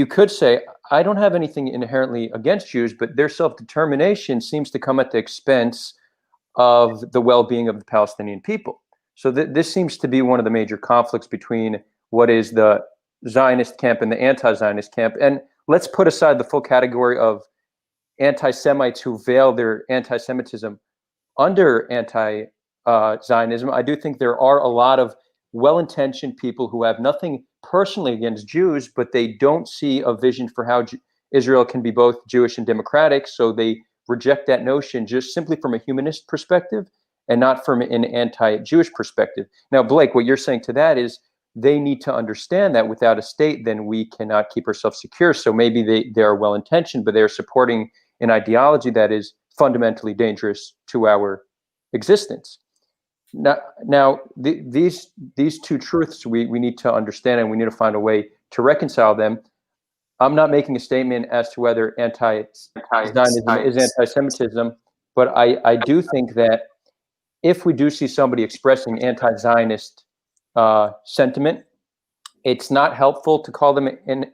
could say, I don't have anything inherently against Jews, but their self-determination seems to come at the expense of the well-being of the Palestinian people. So this seems to be one of the major conflicts between what is the Zionist camp and the anti-Zionist camp. And let's put aside the full category of anti-Semites who veil their anti-Semitism under anti-Zionism. I do think there are a lot of well-intentioned people who have nothing personally against Jews, but they don't see a vision for how Israel can be both Jewish and democratic. So they reject that notion just simply from a humanist perspective and not from an anti-Jewish perspective. Now, Blake, what you're saying to that is they need to understand that without a state, then we cannot keep ourselves secure. So maybe they are well-intentioned, but they're supporting an ideology that is fundamentally dangerous to our existence. Now these two truths we need to understand, and we need to find a way to reconcile them. I'm not making a statement as to whether anti-Zionism is anti-Semitism, but I do think that if we do see somebody expressing anti-Zionist sentiment, it's not helpful to call them an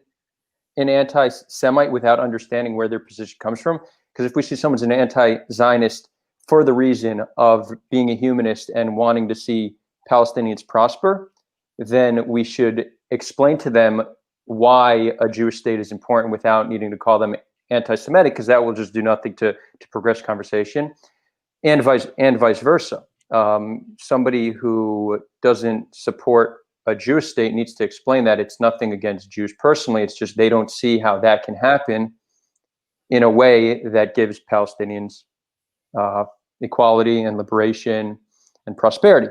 anti-Semite without understanding where their position comes from. Because if we see someone's an anti-Zionist for the reason of being a humanist and wanting to see Palestinians prosper, then we should explain to them why a Jewish state is important without needing to call them anti-Semitic, because that will just do nothing to progress conversation, and vice versa. Somebody who doesn't support a Jewish state needs to explain that it's nothing against Jews personally. It's just they don't see how that can happen in a way that gives Palestinians equality and liberation and prosperity.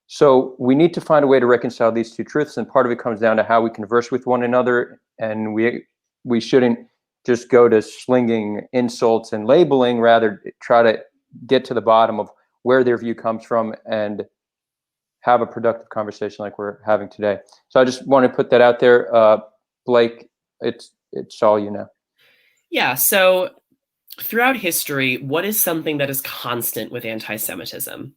So we need to find a way to reconcile these two truths, and part of it comes down to how we converse with one another. And we shouldn't just go to slinging insults and labeling, rather try to get to the bottom of where their view comes from and have a productive conversation like we're having today. So I just want to put that out there. Blake, it's all you know. Yeah, so throughout history, what is something that is constant with anti-Semitism?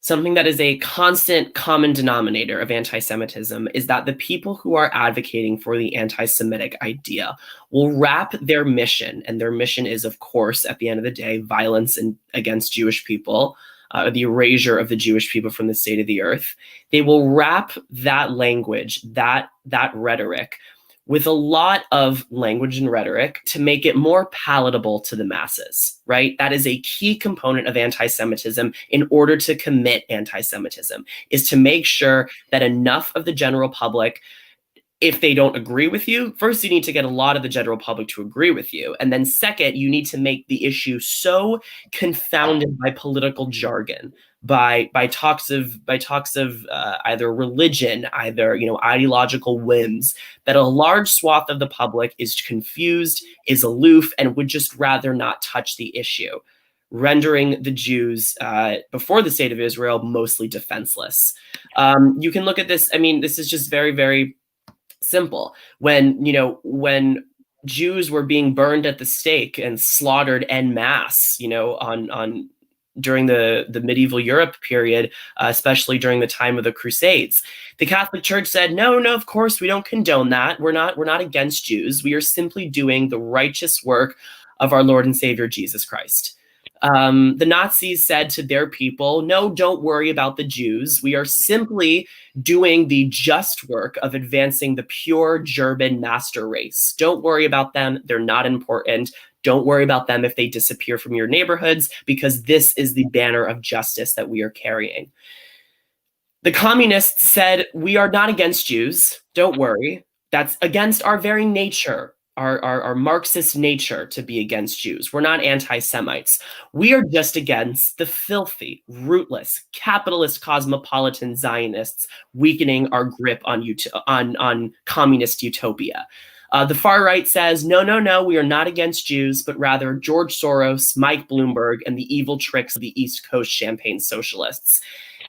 Something that is a constant common denominator of anti-Semitism is that the people who are advocating for the anti-Semitic idea will wrap their mission, and their mission is, of course, at the end of the day, violence against Jewish people, the erasure of the Jewish people from the state of the earth. They will wrap that language, that rhetoric, with a lot of language and rhetoric to make it more palatable to the masses, right? That is a key component of anti-Semitism in order to commit anti-Semitism, is to make sure that enough of the general public, if they don't agree with you, first you need to get a lot of the general public to agree with you. And then second, you need to make the issue so confounded by political jargon, by talks of either religion, either ideological whims, that a large swath of the public is confused, is aloof, and would just rather not touch the issue, rendering the Jews before the state of Israel mostly defenseless. You can look at this. I mean, this is just very, very simple. When Jews were being burned at the stake and slaughtered en masse, during the medieval Europe period, especially during the time of the Crusades, the Catholic Church said, no, of course we don't condone that. We're not against Jews. We are simply doing the righteous work of our Lord and Savior Jesus Christ. The Nazis said to their people, no, don't worry about the Jews. We are simply doing the just work of advancing the pure German master race. Don't worry about them. They're not important. Don't worry about them if they disappear from your neighborhoods, because this is the banner of justice that we are carrying. The communists said, we are not against Jews. Don't worry. That's against our very nature. Our Marxist nature to be against Jews. We're not anti-Semites. We are just against the filthy, rootless, capitalist cosmopolitan Zionists weakening our grip on communist utopia. The far right says, no, we are not against Jews, but rather George Soros, Mike Bloomberg, and the evil tricks of the East Coast champagne socialists.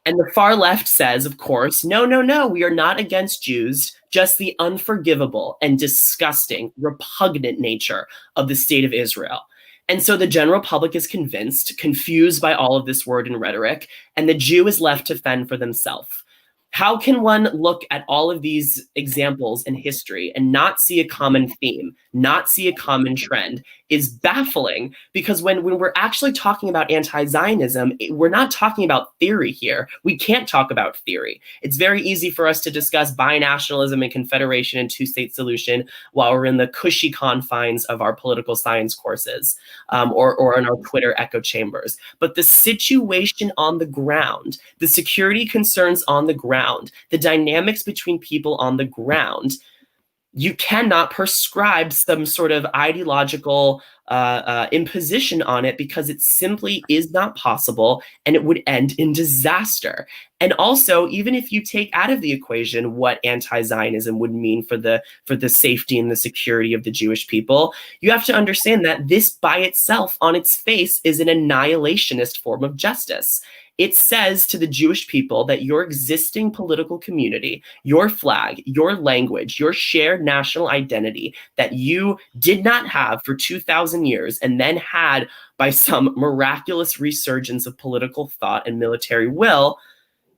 And the far left says, of course, no, no, no, we are not against Jews, just the unforgivable and disgusting, repugnant nature of the state of Israel. And so the general public is convinced, confused by all of this word and rhetoric, and the Jew is left to fend for themselves. How can one look at all of these examples in history and not see a common theme, not see a common trend is baffling, because when we're actually talking about anti-Zionism, we're not talking about theory here. We can't talk about theory. It's very easy for us to discuss binationalism and confederation and two-state solution while we're in the cushy confines of our political science courses or in our Twitter echo chambers. But the situation on the ground, the security concerns on the ground, the dynamics between people on the ground, you cannot prescribe some sort of ideological imposition on it, because it simply is not possible, and it would end in disaster. And also, even if you take out of the equation what anti-Zionism would mean for the safety and the security of the Jewish people, you have to understand that this by itself, on its face, is an annihilationist form of justice. It says to the Jewish people that your existing political community, your flag, your language, your shared national identity that you did not have for 2,000 years and then had by some miraculous resurgence of political thought and military will,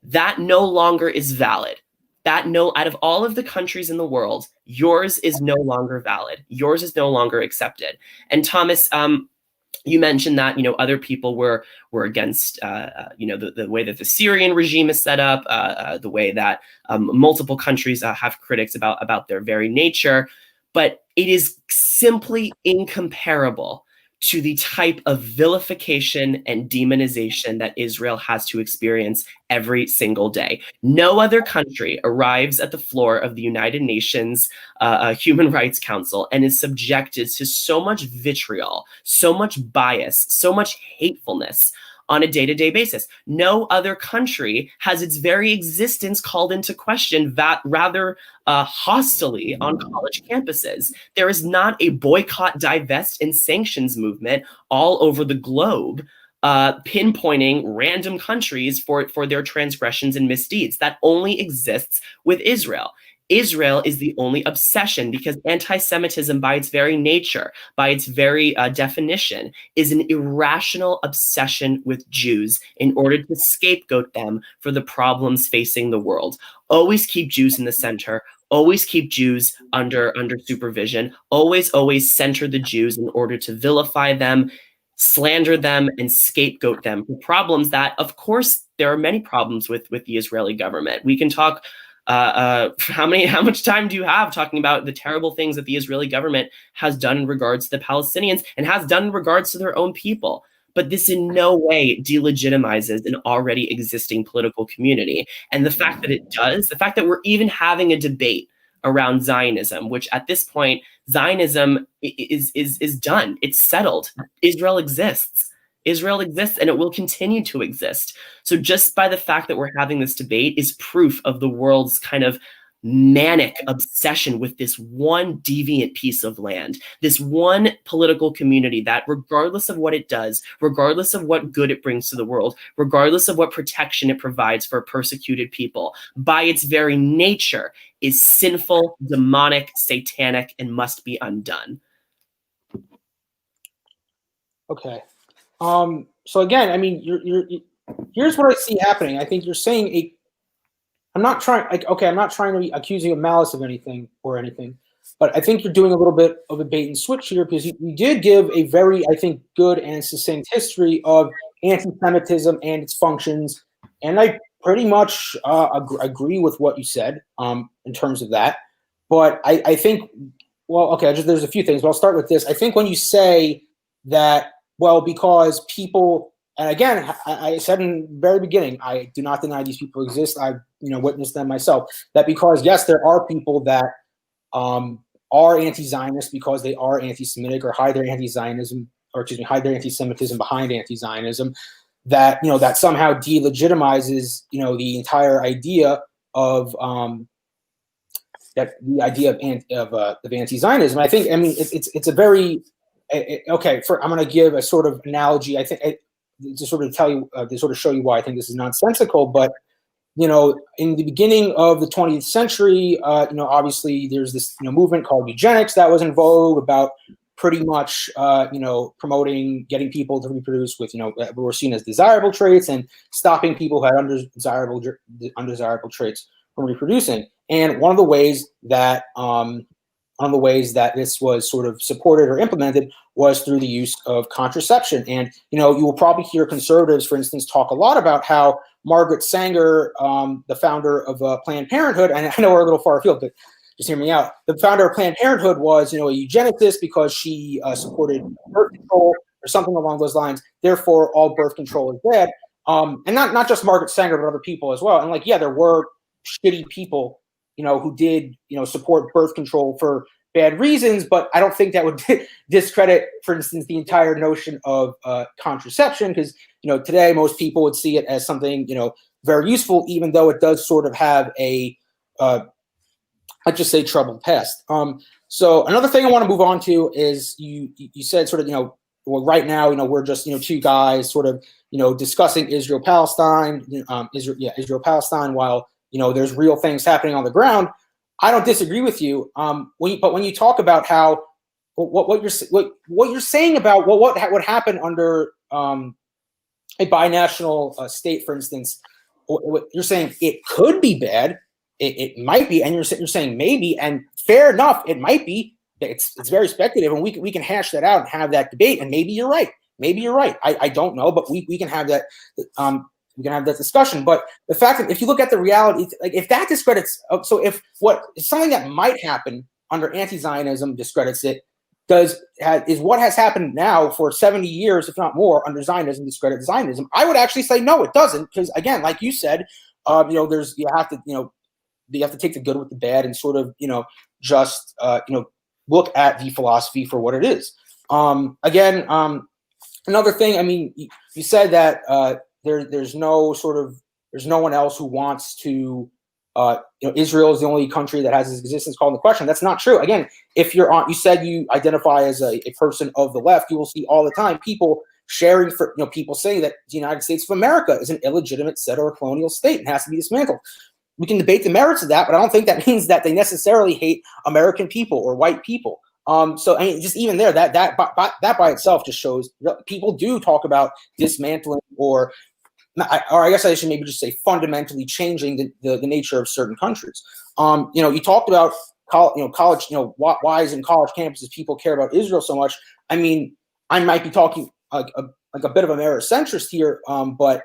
that no longer is valid. That out of all of the countries in the world, yours is no longer valid. Yours is no longer accepted. And Thomas, you mentioned that, other people were against, the way that the Syrian regime is set up, the way that multiple countries have critics about their very nature, but it is simply incomparable to the type of vilification and demonization that Israel has to experience every single day. No other country arrives at the floor of the United Nations Human Rights Council and is subjected to so much vitriol, so much bias, so much hatefulness on a day-to-day basis. No other country has its very existence called into question rather hostilely on college campuses. There is not a boycott, divest, and sanctions movement all over the globe pinpointing random countries for their transgressions and misdeeds. That only exists with Israel. Israel is the only obsession, because anti-Semitism by its very nature, by its very definition, is an irrational obsession with Jews in order to scapegoat them for the problems facing the world. Always keep Jews in the center, always keep Jews under supervision, always center the Jews in order to vilify them, slander them, and scapegoat them for problems that, of course, there are many problems with the Israeli government. We can talk how much time do you have talking about the terrible things that the Israeli government has done in regards to the Palestinians and has done in regards to their own people? But this in no way delegitimizes an already existing political community. And the fact that it does, the fact that we're even having a debate around Zionism, which at this point, Zionism is done. It's settled. Israel exists. Israel exists, and it will continue to exist. So just by the fact that we're having this debate is proof of the world's kind of manic obsession with this one deviant piece of land, this one political community that, regardless of what it does, regardless of what good it brings to the world, regardless of what protection it provides for persecuted people, by its very nature is sinful, demonic, satanic, and must be undone. Okay. So again, I mean, here's what I see happening. I think you're saying I'm not trying to be accusing you of malice of anything, but I think you're doing a little bit of a bait and switch here, because you did give a very, I think, good and succinct history of anti-Semitism and its functions, and I pretty much agree with what you said in terms of that. But I think, well, okay, there's a few things, but I'll start with this. I think when you say that, well, because people, and again, I said in the very beginning, I do not deny these people exist. I've witnessed them myself. That because, yes, there are people that are anti-Zionist because they are anti-Semitic or hide their anti-Zionism, or hide their anti-Semitism behind anti-Zionism. That that somehow delegitimizes the entire idea of of anti-Zionism. I think, I mean, it's a very okay. I'm going to give a sort of analogy. I think to sort of tell you, to sort of show you why I think this is nonsensical, but in the beginning of the 20th century, obviously there's this movement called eugenics that was in vogue about pretty much promoting getting people to reproduce with what were seen as desirable traits and stopping people who had undesirable traits from reproducing. And one of the ways that this was sort of supported or implemented was through the use of contraception. And you will probably hear conservatives, for instance, talk a lot about how Margaret Sanger, the founder of Planned Parenthood, and I know we're a little far afield, but just hear me out. The founder of Planned Parenthood was, a eugenicist because she supported birth control or something along those lines. Therefore, all birth control is bad. And not just Margaret Sanger, but other people as well. And there were shitty people, who did, support birth control for bad reasons, but I don't think that would discredit, for instance, the entire notion of contraception, because today most people would see it as something very useful, even though it does sort of have a let's just say troubled past. So another thing I want to move on to is you said sort of well, right now we're just two guys sort of discussing Israel-Palestine, Israel-Palestine while there's real things happening on the ground. I don't disagree with you. But when you talk about how what you're saying about what would happen under a binational state, for instance, what you're saying it could be bad, it might be, and you're saying maybe, and fair enough, it might be. It's very speculative, and we can hash that out and have that debate. And maybe you're right. Maybe you're right. I don't know, but we can have that. We can have that discussion. But the fact that if you look at the reality, if that discredits, so if something that might happen under anti-Zionism discredits it, is what has happened now for 70 years, if not more, under Zionism discredit Zionism? I would actually say no, it doesn't, because again, like you said, you have to take the good with the bad and sort of just look at the philosophy for what it is. Another thing, I mean, you said that there's no one else who wants to. Israel is the only country that has its existence called into question. That's not true. Again, if you said you identify as a person of the left, you will see all the time people sharing people saying that the United States of America is an illegitimate settler colonial state and has to be dismantled. We can debate the merits of that, but I don't think that means that they necessarily hate American people or white people. So I mean, just even there, that by itself just shows people do talk about dismantling or I guess I should maybe just say fundamentally changing the nature of certain countries. You talked about college, why is in college campuses people care about Israel so much? I mean, I might be talking like a bit of a Americentrist here, but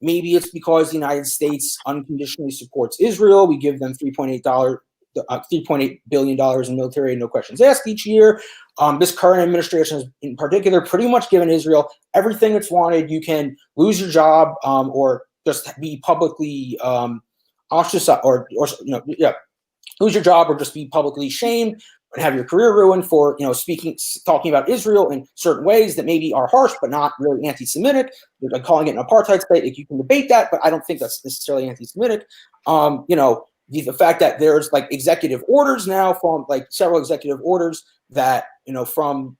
maybe it's because the United States unconditionally supports Israel. We give them $3.8 billion in military, no questions asked each year. This current administration has, in particular, pretty much given Israel everything it's wanted. You can lose your job, or just be publicly ostracized, lose your job, or just be publicly shamed and have your career ruined for talking about Israel in certain ways that maybe are harsh but not really anti-Semitic. Like calling it an apartheid state, like you can debate that, but I don't think that's necessarily anti-Semitic. The fact that there's like executive orders now from like several executive orders that from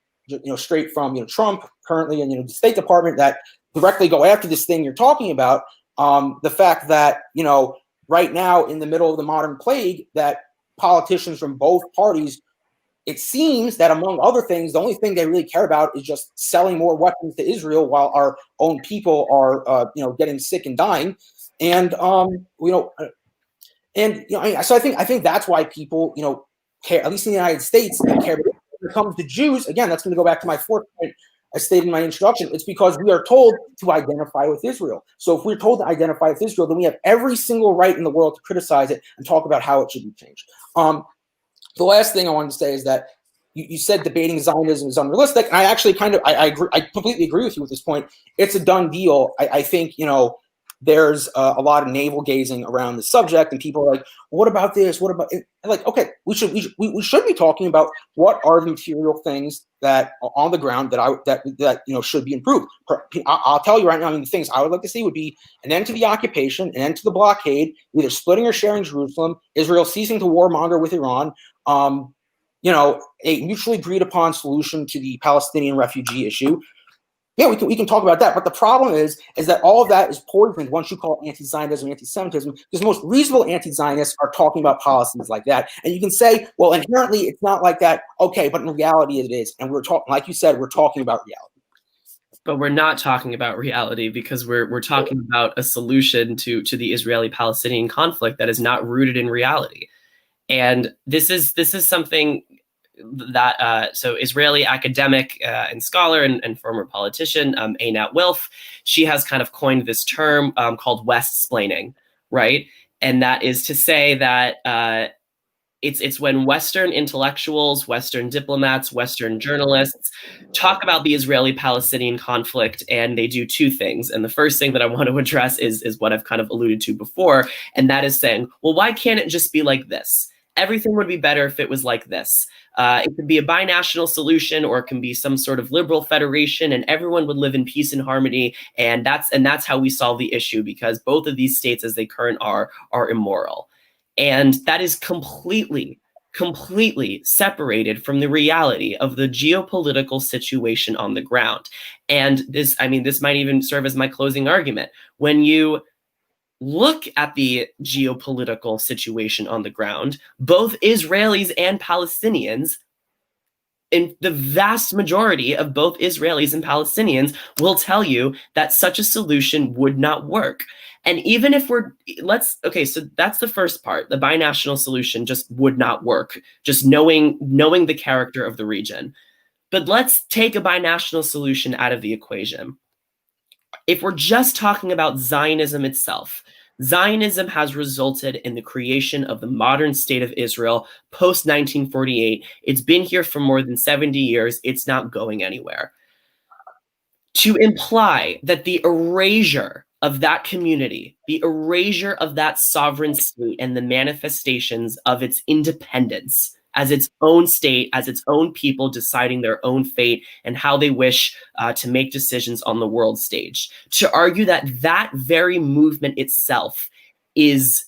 straight from Trump currently and the State Department that directly go after this thing you're talking about. The fact that right now in the middle of the modern plague that politicians from both parties, it seems that among other things, the only thing they really care about is just selling more weapons to Israel while our own people are getting sick and dying, and so I think that's why people, care, at least in the United States, they care. But when it comes to Jews, again, that's going to go back to my fourth point I stated in my introduction. It's because we are told to identify with Israel. So if we're told to identify with Israel, then we have every single right in the world to criticize it and talk about how it should be changed. The last thing I wanted to say is that you said debating Zionism is unrealistic. And I actually I agree. I completely agree with you at this point. It's a done deal. I think, there's a lot of navel gazing around the subject, and people are like, "What about this? What about it?" And like, okay, we should be talking about what are the material things that are on the ground that should be improved. I'll tell you right now. I mean, the things I would like to see would be an end to the occupation, an end to the blockade, either splitting or sharing Jerusalem, Israel ceasing to warmonger with Iran, a mutually agreed upon solution to the Palestinian refugee issue. Yeah, we can talk about that, but the problem is that all of that is poisoned once you call it anti-Zionism, anti-Semitism, because most reasonable anti-Zionists are talking about policies like that. And you can say, well, inherently it's not like that. Okay, but in reality it is. And we're talking, like you said, we're talking about reality. But we're not talking about reality, because we're talking about a solution to the Israeli-Palestinian conflict that is not rooted in reality. And this is something that so Israeli academic and scholar and former politician Einat Wilf, she has kind of coined this term called West-splaining, right? And that is to say that it's when Western intellectuals, Western diplomats, Western journalists talk about the Israeli-Palestinian conflict, and they do two things. And the first thing that I want to address is what I've kind of alluded to before, and that is saying, well, why can't it just be like this? Everything would be better if it was like this. It could be a binational solution, or it can be some sort of liberal federation, and everyone would live in peace and harmony. And that's how we solve the issue, because both of these states, as they current are immoral. And that is completely separated from the reality of the geopolitical situation on the ground. And this might even serve as my closing argument. When you look at the geopolitical situation on the ground, both Israelis and Palestinians, in the vast majority of both Israelis and Palestinians, will tell you that such a solution would not work. And even if so that's the first part. The binational solution just would not work, just knowing the character of the region. But let's take a binational solution out of the equation. If we're just talking about Zionism itself, Zionism has resulted in the creation of the modern state of Israel post-1948. It's been here for more than 70 years. It's not going anywhere. To imply that the erasure of that community, the erasure of that sovereign state, and the manifestations of its independence as its own state, as its own people deciding their own fate and how they wish to make decisions on the world stage, to argue that that very movement itself is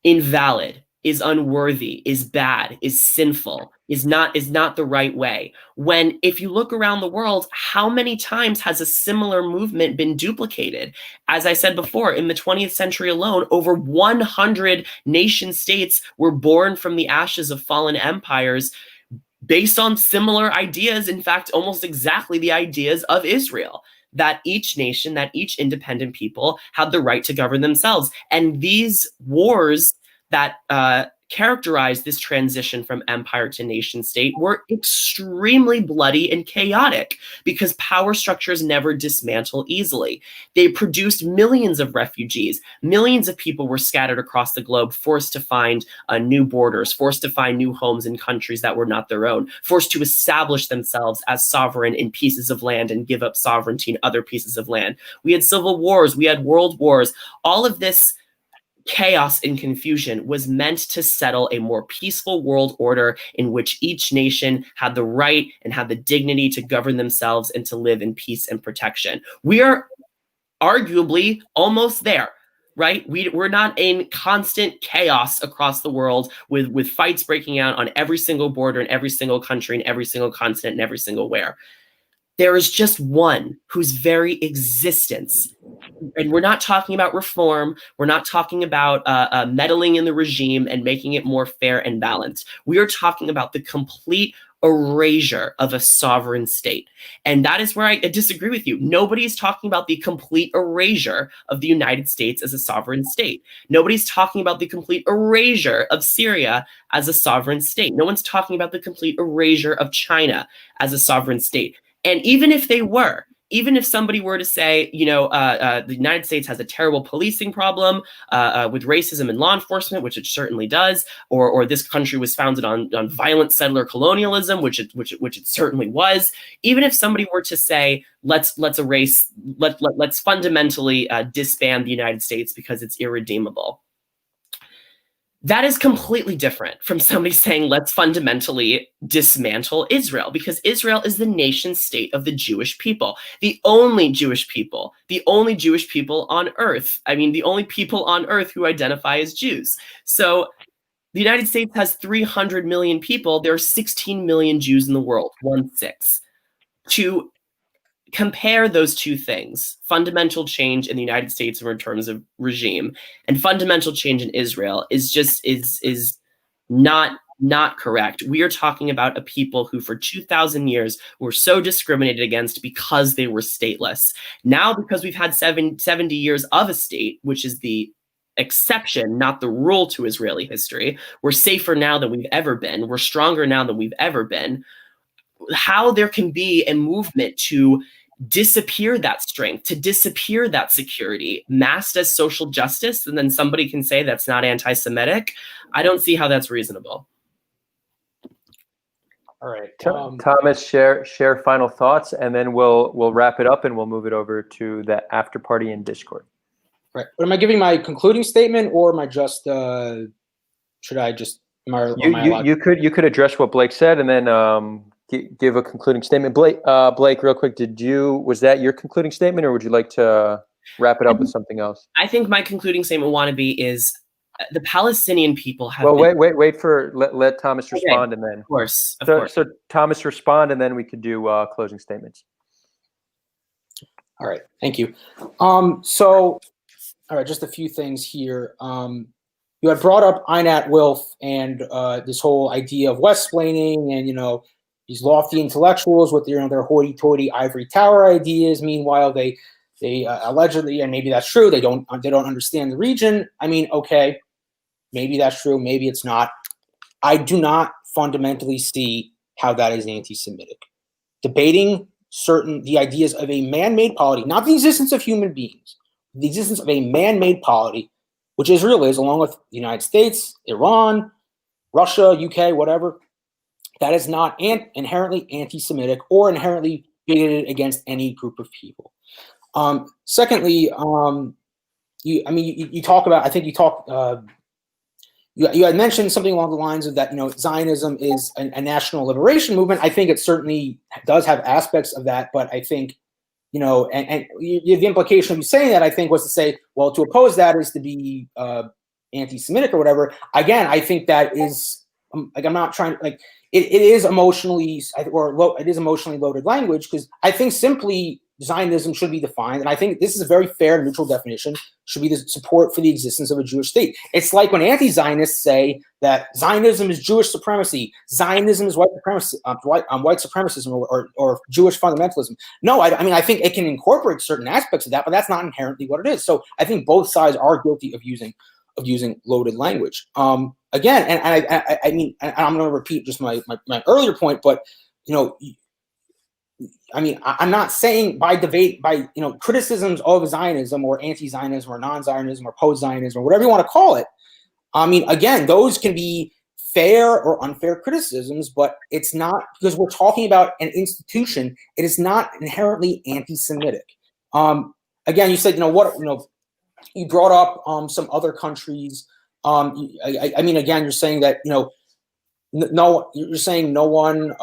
invalid, is unworthy, is bad, is sinful, is not the right way. When, if you look around the world, how many times has a similar movement been duplicated? As I said before, in the 20th century alone, over 100 nation states were born from the ashes of fallen empires based on similar ideas, in fact, almost exactly the ideas of Israel, that each nation, that each independent people had the right to govern themselves. And these wars that characterized this transition from empire to nation state were extremely bloody and chaotic, because power structures never dismantle easily. They produced millions of refugees. Millions of people were scattered across the globe, forced to find new borders, forced to find new homes in countries that were not their own, forced to establish themselves as sovereign in pieces of land and give up sovereignty in other pieces of land. We had civil wars, we had world wars. All of this chaos and confusion was meant to settle a more peaceful world order in which each nation had the right and had the dignity to govern themselves and to live in peace and protection. We are arguably almost there, right? We're not in constant chaos across the world with fights breaking out on every single border in every single country in every single continent and every single where. There is just one whose very existence, and we're not talking about reform, we're not talking about meddling in the regime and making it more fair and balanced. We are talking about the complete erasure of a sovereign state. And that is where I disagree with you. Nobody's talking about the complete erasure of the United States as a sovereign state. Nobody's talking about the complete erasure of Syria as a sovereign state. No one's talking about the complete erasure of China as a sovereign state. And even if they were, even if somebody were to say, the United States has a terrible policing problem with racism and law enforcement, which it certainly does, or this country was founded on violent settler colonialism, which it certainly was. Even if somebody were to say, let's fundamentally disband the United States because it's irredeemable, that is completely different from somebody saying, let's fundamentally dismantle Israel, because Israel is the nation state of the Jewish people, the only Jewish people on earth. I mean, the only people on earth who identify as Jews. So the United States has 300 million people. There are 16 million Jews in the world, 1/6. To compare those two things, fundamental change in the United States in terms of regime and fundamental change in Israel, is not correct. We are talking about a people who for 2,000 years were so discriminated against because they were stateless. Now, because we've had 70 years of a state, which is the exception, not the rule to Israeli history, we're safer now than we've ever been. We're stronger now than we've ever been. How there can be a movement to disappear that strength, to disappear that security, masked as social justice, and then somebody can say that's not anti-Semitic, I don't see how that's reasonable. All right, Thomas, share final thoughts, and then we'll wrap it up and we'll move it over to the after party in Discord. Right. But am I giving my concluding statement, or am I just should I just? You could address what Blake said, and then give a concluding statement. Blake, real quick, was that your concluding statement, or would you like to wrap it up with something else? I think my concluding statement is the Palestinian people have. Well, wait for let Thomas respond, and then of course. So Thomas respond, and then we could do closing statements. All right, thank you. So, all right, just a few things here. You had brought up Einat Wilf and this whole idea of West-splaining, and these lofty intellectuals with their hoity-toity ivory tower ideas. Meanwhile, they allegedly, and maybe that's true, they don't understand the region. I mean, okay, maybe that's true, maybe it's not. I do not fundamentally see how that is anti-Semitic. Debating the ideas of a man-made polity, not the existence of human beings, the existence of a man-made polity, which Israel is, along with the United States, Iran, Russia, UK, whatever. That is not inherently anti-Semitic or inherently bigoted against any group of people. Secondly, you talk about. I think you had mentioned something along the lines of that. Zionism is a national liberation movement. I think it certainly does have aspects of that, but I think and the implication of you saying that, I think, was to say, well, to oppose that is to be anti-Semitic or whatever. Again, I think that is I'm not trying to it is emotionally loaded language, because I think simply Zionism should be defined, and I think this is a very fair, neutral definition, should be the support for the existence of a Jewish state. It's like when anti-Zionists say that Zionism is Jewish supremacy, Zionism is white supremacism or Jewish fundamentalism. No, I think it can incorporate certain aspects of that, but that's not inherently what it is. So I think both sides are guilty of using loaded language. Again, and I'm going to repeat just my earlier point, but I'm not saying by criticisms of Zionism or anti-Zionism or non-Zionism or post-Zionism or whatever you want to call it. Again, those can be fair or unfair criticisms, but it's not, because we're talking about an institution. It is not inherently anti-Semitic. Again, you said, you brought up some other countries. Again, you're saying that you're saying no one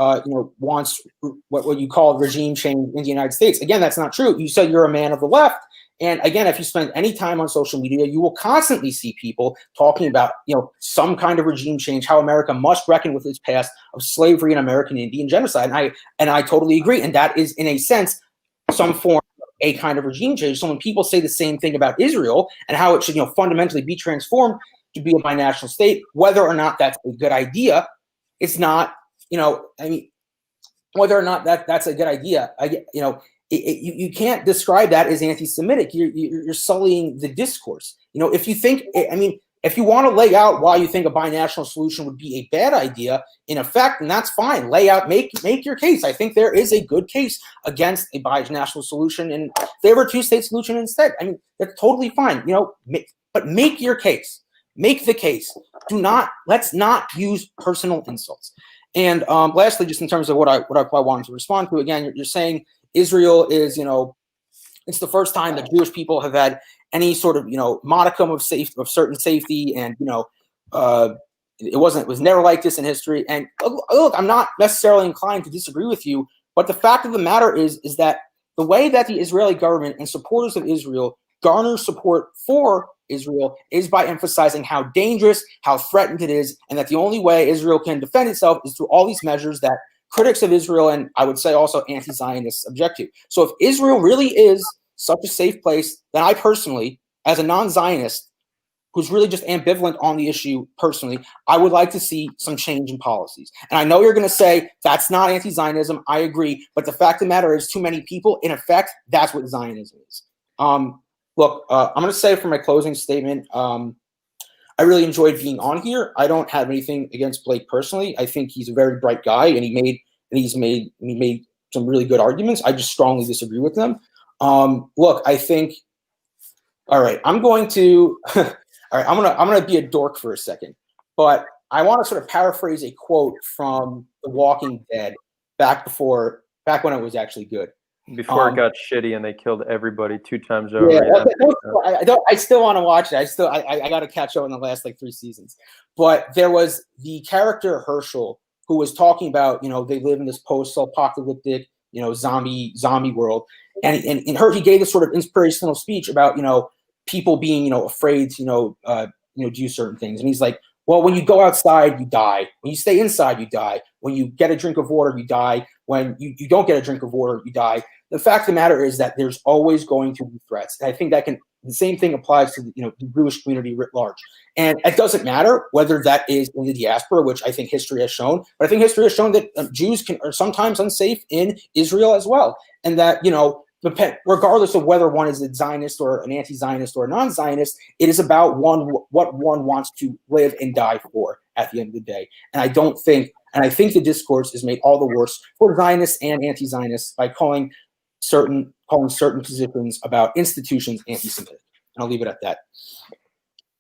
wants what you call regime change in the United States. Again, that's not true. You said you're a man of the left, and again, if you spend any time on social media, you will constantly see people talking about some kind of regime change, how America must reckon with its past of slavery and American Indian genocide. And I totally agree, and that is in a sense some form of a kind of regime change. So when people say the same thing about Israel and how it should fundamentally be transformed to be a binational state, whether or not that's a good idea, it's not, whether or not that's a good idea, you can't describe that as anti-Semitic. You're sullying the discourse. If you think, if you want to lay out why you think a binational solution would be a bad idea, in effect, and that's fine. Make your case. I think there is a good case against a binational solution in favor of a two-state solution instead. That's totally fine. But make your case. Make the case. Let's not use personal insults. And lastly, just in terms of what I wanted to respond to, again, you're saying Israel is, it's the first time that Jewish people have had any sort of, modicum of certain safety, and it was never like this in history. And look, I'm not necessarily inclined to disagree with you, but the fact of the matter is that the way that the Israeli government and supporters of Israel garner support for Israel is by emphasizing how dangerous, how threatened it is, and that the only way Israel can defend itself is through all these measures that critics of Israel, and I would say also anti-Zionists, object to. So if Israel really is such a safe place, then I personally, as a non-Zionist, who's really just ambivalent on the issue personally, I would like to see some change in policies. And I know you're going to say that's not anti-Zionism. I agree. But the fact of the matter is, too many people, in effect, that's what Zionism is. Look, I'm going to say for my closing statement, I really enjoyed being on here. I don't have anything against Blake personally. I think he's a very bright guy, and he made some really good arguments. I just strongly disagree with them. Look, I think. All right, I'm going to. All right, I'm gonna be a dork for a second, but I want to sort of paraphrase a quote from The Walking Dead back when it was actually good. Before it got shitty and they killed everybody 2 times over. Yeah, I still want to watch it. I got to catch up on the last like 3 seasons. But there was the character Herschel who was talking about, they live in this post-apocalyptic, zombie world, and in her he gave a sort of inspirational speech about people being afraid to do certain things, and he's like, well, when you go outside, you die. When you stay inside, you die. When you get a drink of water, you die. When you don't get a drink of water, you die. The fact of the matter is that there's always going to be threats. And I think the same thing applies to the Jewish community writ large. And it doesn't matter whether that is in the diaspora, which I think history has shown, but I think history has shown that Jews are sometimes unsafe in Israel as well. And that, regardless of whether one is a Zionist or an anti-Zionist or a non-Zionist, it is about what one wants to live and die for at the end of the day. And I think the discourse is made all the worse for Zionists and anti-Zionists by calling certain positions about institutions anti-Semitic. And I'll leave it at that.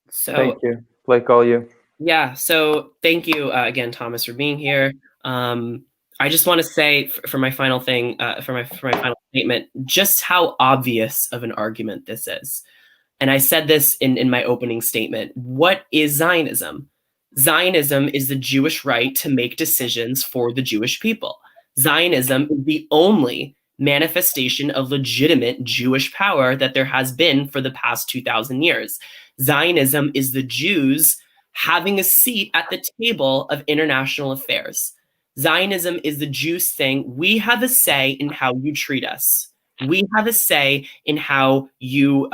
So thank you, Blake. All you. Yeah. So thank you again, Thomas, for being here. I just want to say for my final thing, for my final statement, just how obvious of an argument this is. And I said this in my opening statement. What is Zionism? Zionism is the Jewish right to make decisions for the Jewish people. Zionism is the only manifestation of legitimate Jewish power that there has been for the past 2,000 years. Zionism is the Jews having a seat at the table of international affairs. Zionism is the Jews saying, we have a say in how you treat us. We have a say in how you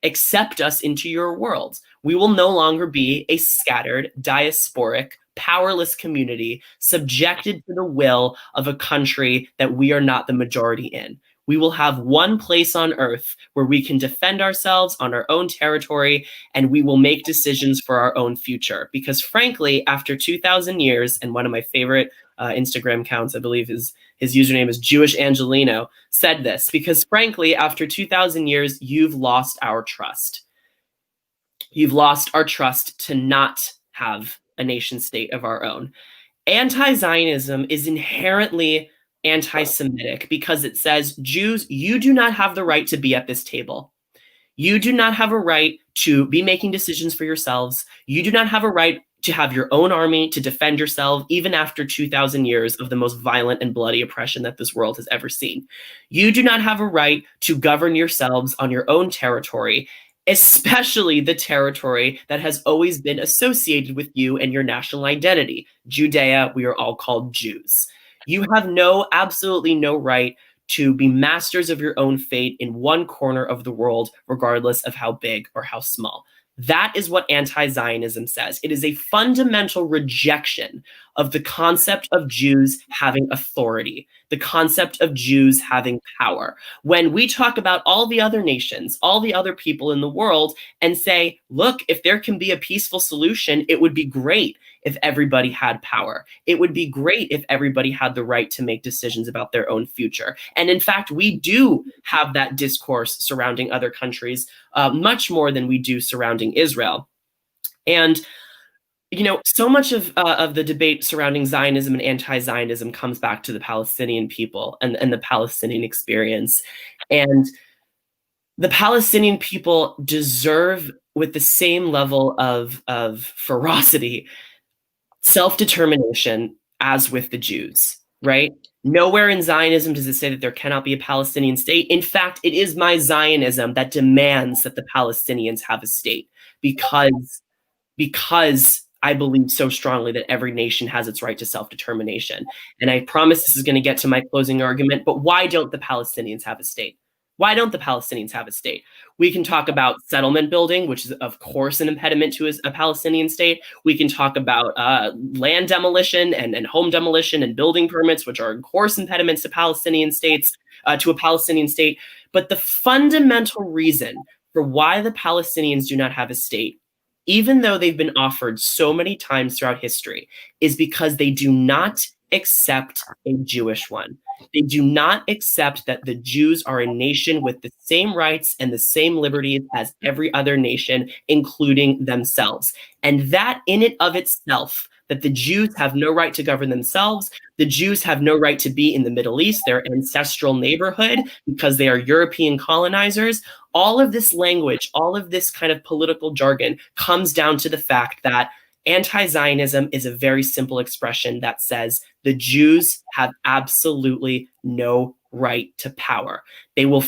accept us into your world. We will no longer be a scattered, diasporic, powerless community subjected to the will of a country that we are not the majority in. We will have one place on earth where we can defend ourselves on our own territory, and we will make decisions for our own future. Because frankly, after 2,000 years, and one of my favorite Instagram accounts, I believe his username is Jewish Angelino, said this, because frankly, after 2,000 years, you've lost our trust. You've lost our trust to not have a nation state of our own. Anti-Zionism is inherently anti-Semitic because it says, Jews, you do not have the right to be at this table. You do not have a right to be making decisions for yourselves. You do not have a right to have your own army to defend yourself, even after 2,000 years of the most violent and bloody oppression that this world has ever seen. You do not have a right to govern yourselves on your own territory, especially the territory that has always been associated with you and your national identity. Judea, we are all called Jews. You have absolutely no right to be masters of your own fate in one corner of the world, regardless of how big or how small. That is what anti-Zionism says. It is a fundamental rejection of the concept of Jews having authority, the concept of Jews having power. When we talk about all the other nations, all the other people in the world, and say, look, if there can be a peaceful solution, it would be great if everybody had power. It would be great if everybody had the right to make decisions about their own future. And in fact, we do have that discourse surrounding other countries, much more than we do surrounding Israel. And so much of the debate surrounding Zionism and anti-Zionism comes back to the Palestinian people and the Palestinian experience. And the Palestinian people deserve, with the same level of ferocity, self-determination as with the Jews, right? Nowhere in Zionism does it say that there cannot be a Palestinian state. In fact, it is my Zionism that demands that the Palestinians have a state because I believe so strongly that every nation has its right to self-determination. And I promise this is going to get to my closing argument, but why don't the Palestinians have a state? Why don't the Palestinians have a state? We can talk about settlement building, which is, of course, an impediment to a Palestinian state. We can talk about land demolition and home demolition and building permits, which are, of course, impediments to Palestinian states, to a Palestinian state. But the fundamental reason for why the Palestinians do not have a state, even though they've been offered so many times throughout history, is because they do not accept a Jewish one. They do not accept that the Jews are a nation with the same rights and the same liberties as every other nation, including themselves. And that in and of itself, that the Jews have no right to govern themselves, the Jews have no right to be in the Middle East, their ancestral neighborhood, because they are European colonizers. All of this language, all of this kind of political jargon comes down to the fact that anti-Zionism is a very simple expression that says the Jews have absolutely no right to power. They will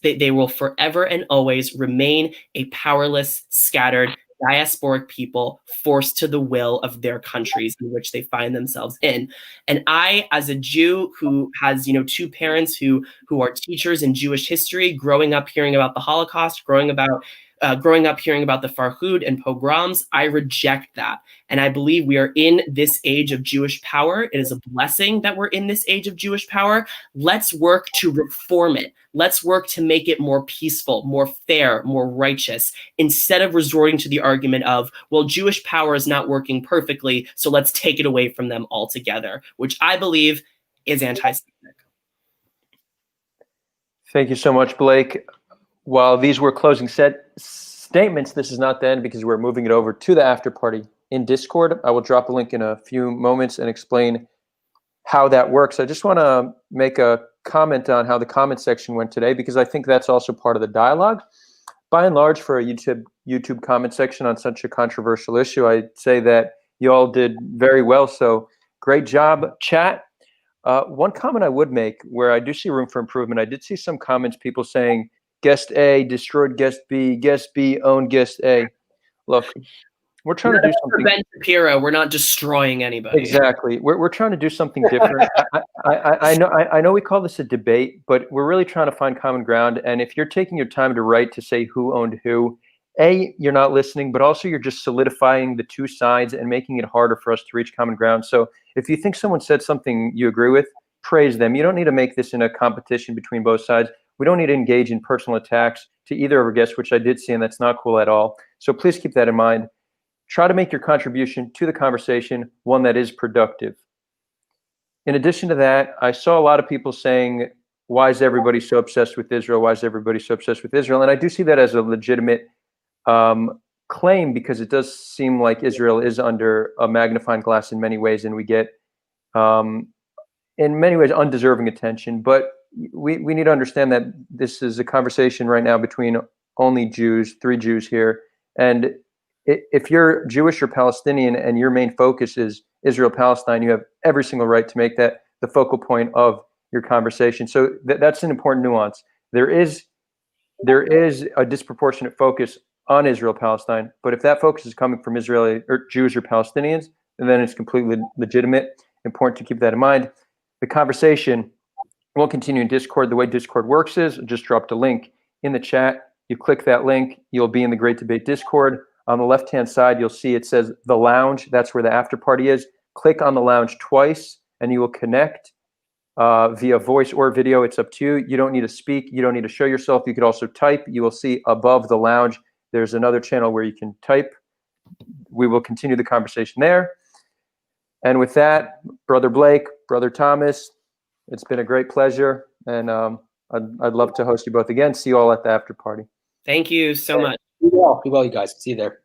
they will forever and always remain a powerless, scattered, diasporic people forced to the will of their countries in which they find themselves in. And I, as a Jew who has, two parents who are teachers in Jewish history, growing up hearing about the Holocaust, growing up hearing about the Farhud and pogroms, I reject that. And I believe we are in this age of Jewish power. It is a blessing that we're in this age of Jewish power. Let's work to reform it. Let's work to make it more peaceful, more fair, more righteous, instead of resorting to the argument of, well, Jewish power is not working perfectly, so let's take it away from them altogether, which I believe is anti-Semitic. Thank you so much, Blake. While these were closing statements, this is not the end because we're moving it over to the after party in Discord. I will drop a link in a few moments and explain how that works. I just want to make a comment on how the comment section went today, because I think that's also part of the dialogue. By and large, for a YouTube comment section on such a controversial issue, I'd say that you all did very well. So great job, chat. One comment I would make where I do see room for improvement, I did see some comments, people saying, guest A destroyed guest B owned guest A. Look, we're trying to do something. Ben Shapiro, we're not destroying anybody. Exactly. We're trying to do something different. I know we call this a debate, but we're really trying to find common ground. And if you're taking your time to write to say who owned who, A, you're not listening, but also you're just solidifying the two sides and making it harder for us to reach common ground. So if you think someone said something you agree with, praise them. You don't need to make this in a competition between both sides. We don't need to engage in personal attacks to either of our guests, which I did see, and that's not cool at all. So please keep that in mind. Try to make your contribution to the conversation one that is productive. In addition to that, I saw a lot of people saying, why is everybody so obsessed with Israel? Why is everybody so obsessed with Israel? And I do see that as a legitimate claim, because it does seem like Israel is under a magnifying glass in many ways, and we get, in many ways, undeserving attention. But we need to understand that this is a conversation right now between only Jews, 3 Jews here. And if you're Jewish or Palestinian and your main focus is Israel-Palestine, you have every single right to make that the focal point of your conversation. So that's an important nuance. There is a disproportionate focus on Israel-Palestine, but if that focus is coming from Israeli or Jews or Palestinians, then it's completely legitimate. Important to keep that in mind. The conversation will continue in Discord. The way Discord works is I just dropped a link in the chat. You click that link, you'll be in the Great Debate Discord. On the left-hand side, you'll see it says the lounge. That's where the after party is. Click on the lounge twice, and you will connect via voice or video. It's up to you. You don't need to speak. You don't need to show yourself. You could also type. You will see above the lounge, there's another channel where you can type. We will continue the conversation there. And with that, Brother Blake, Brother Thomas, it's been a great pleasure. And I'd love to host you both again. See you all at the after party. Thank you so much. Be well, you guys. See you there.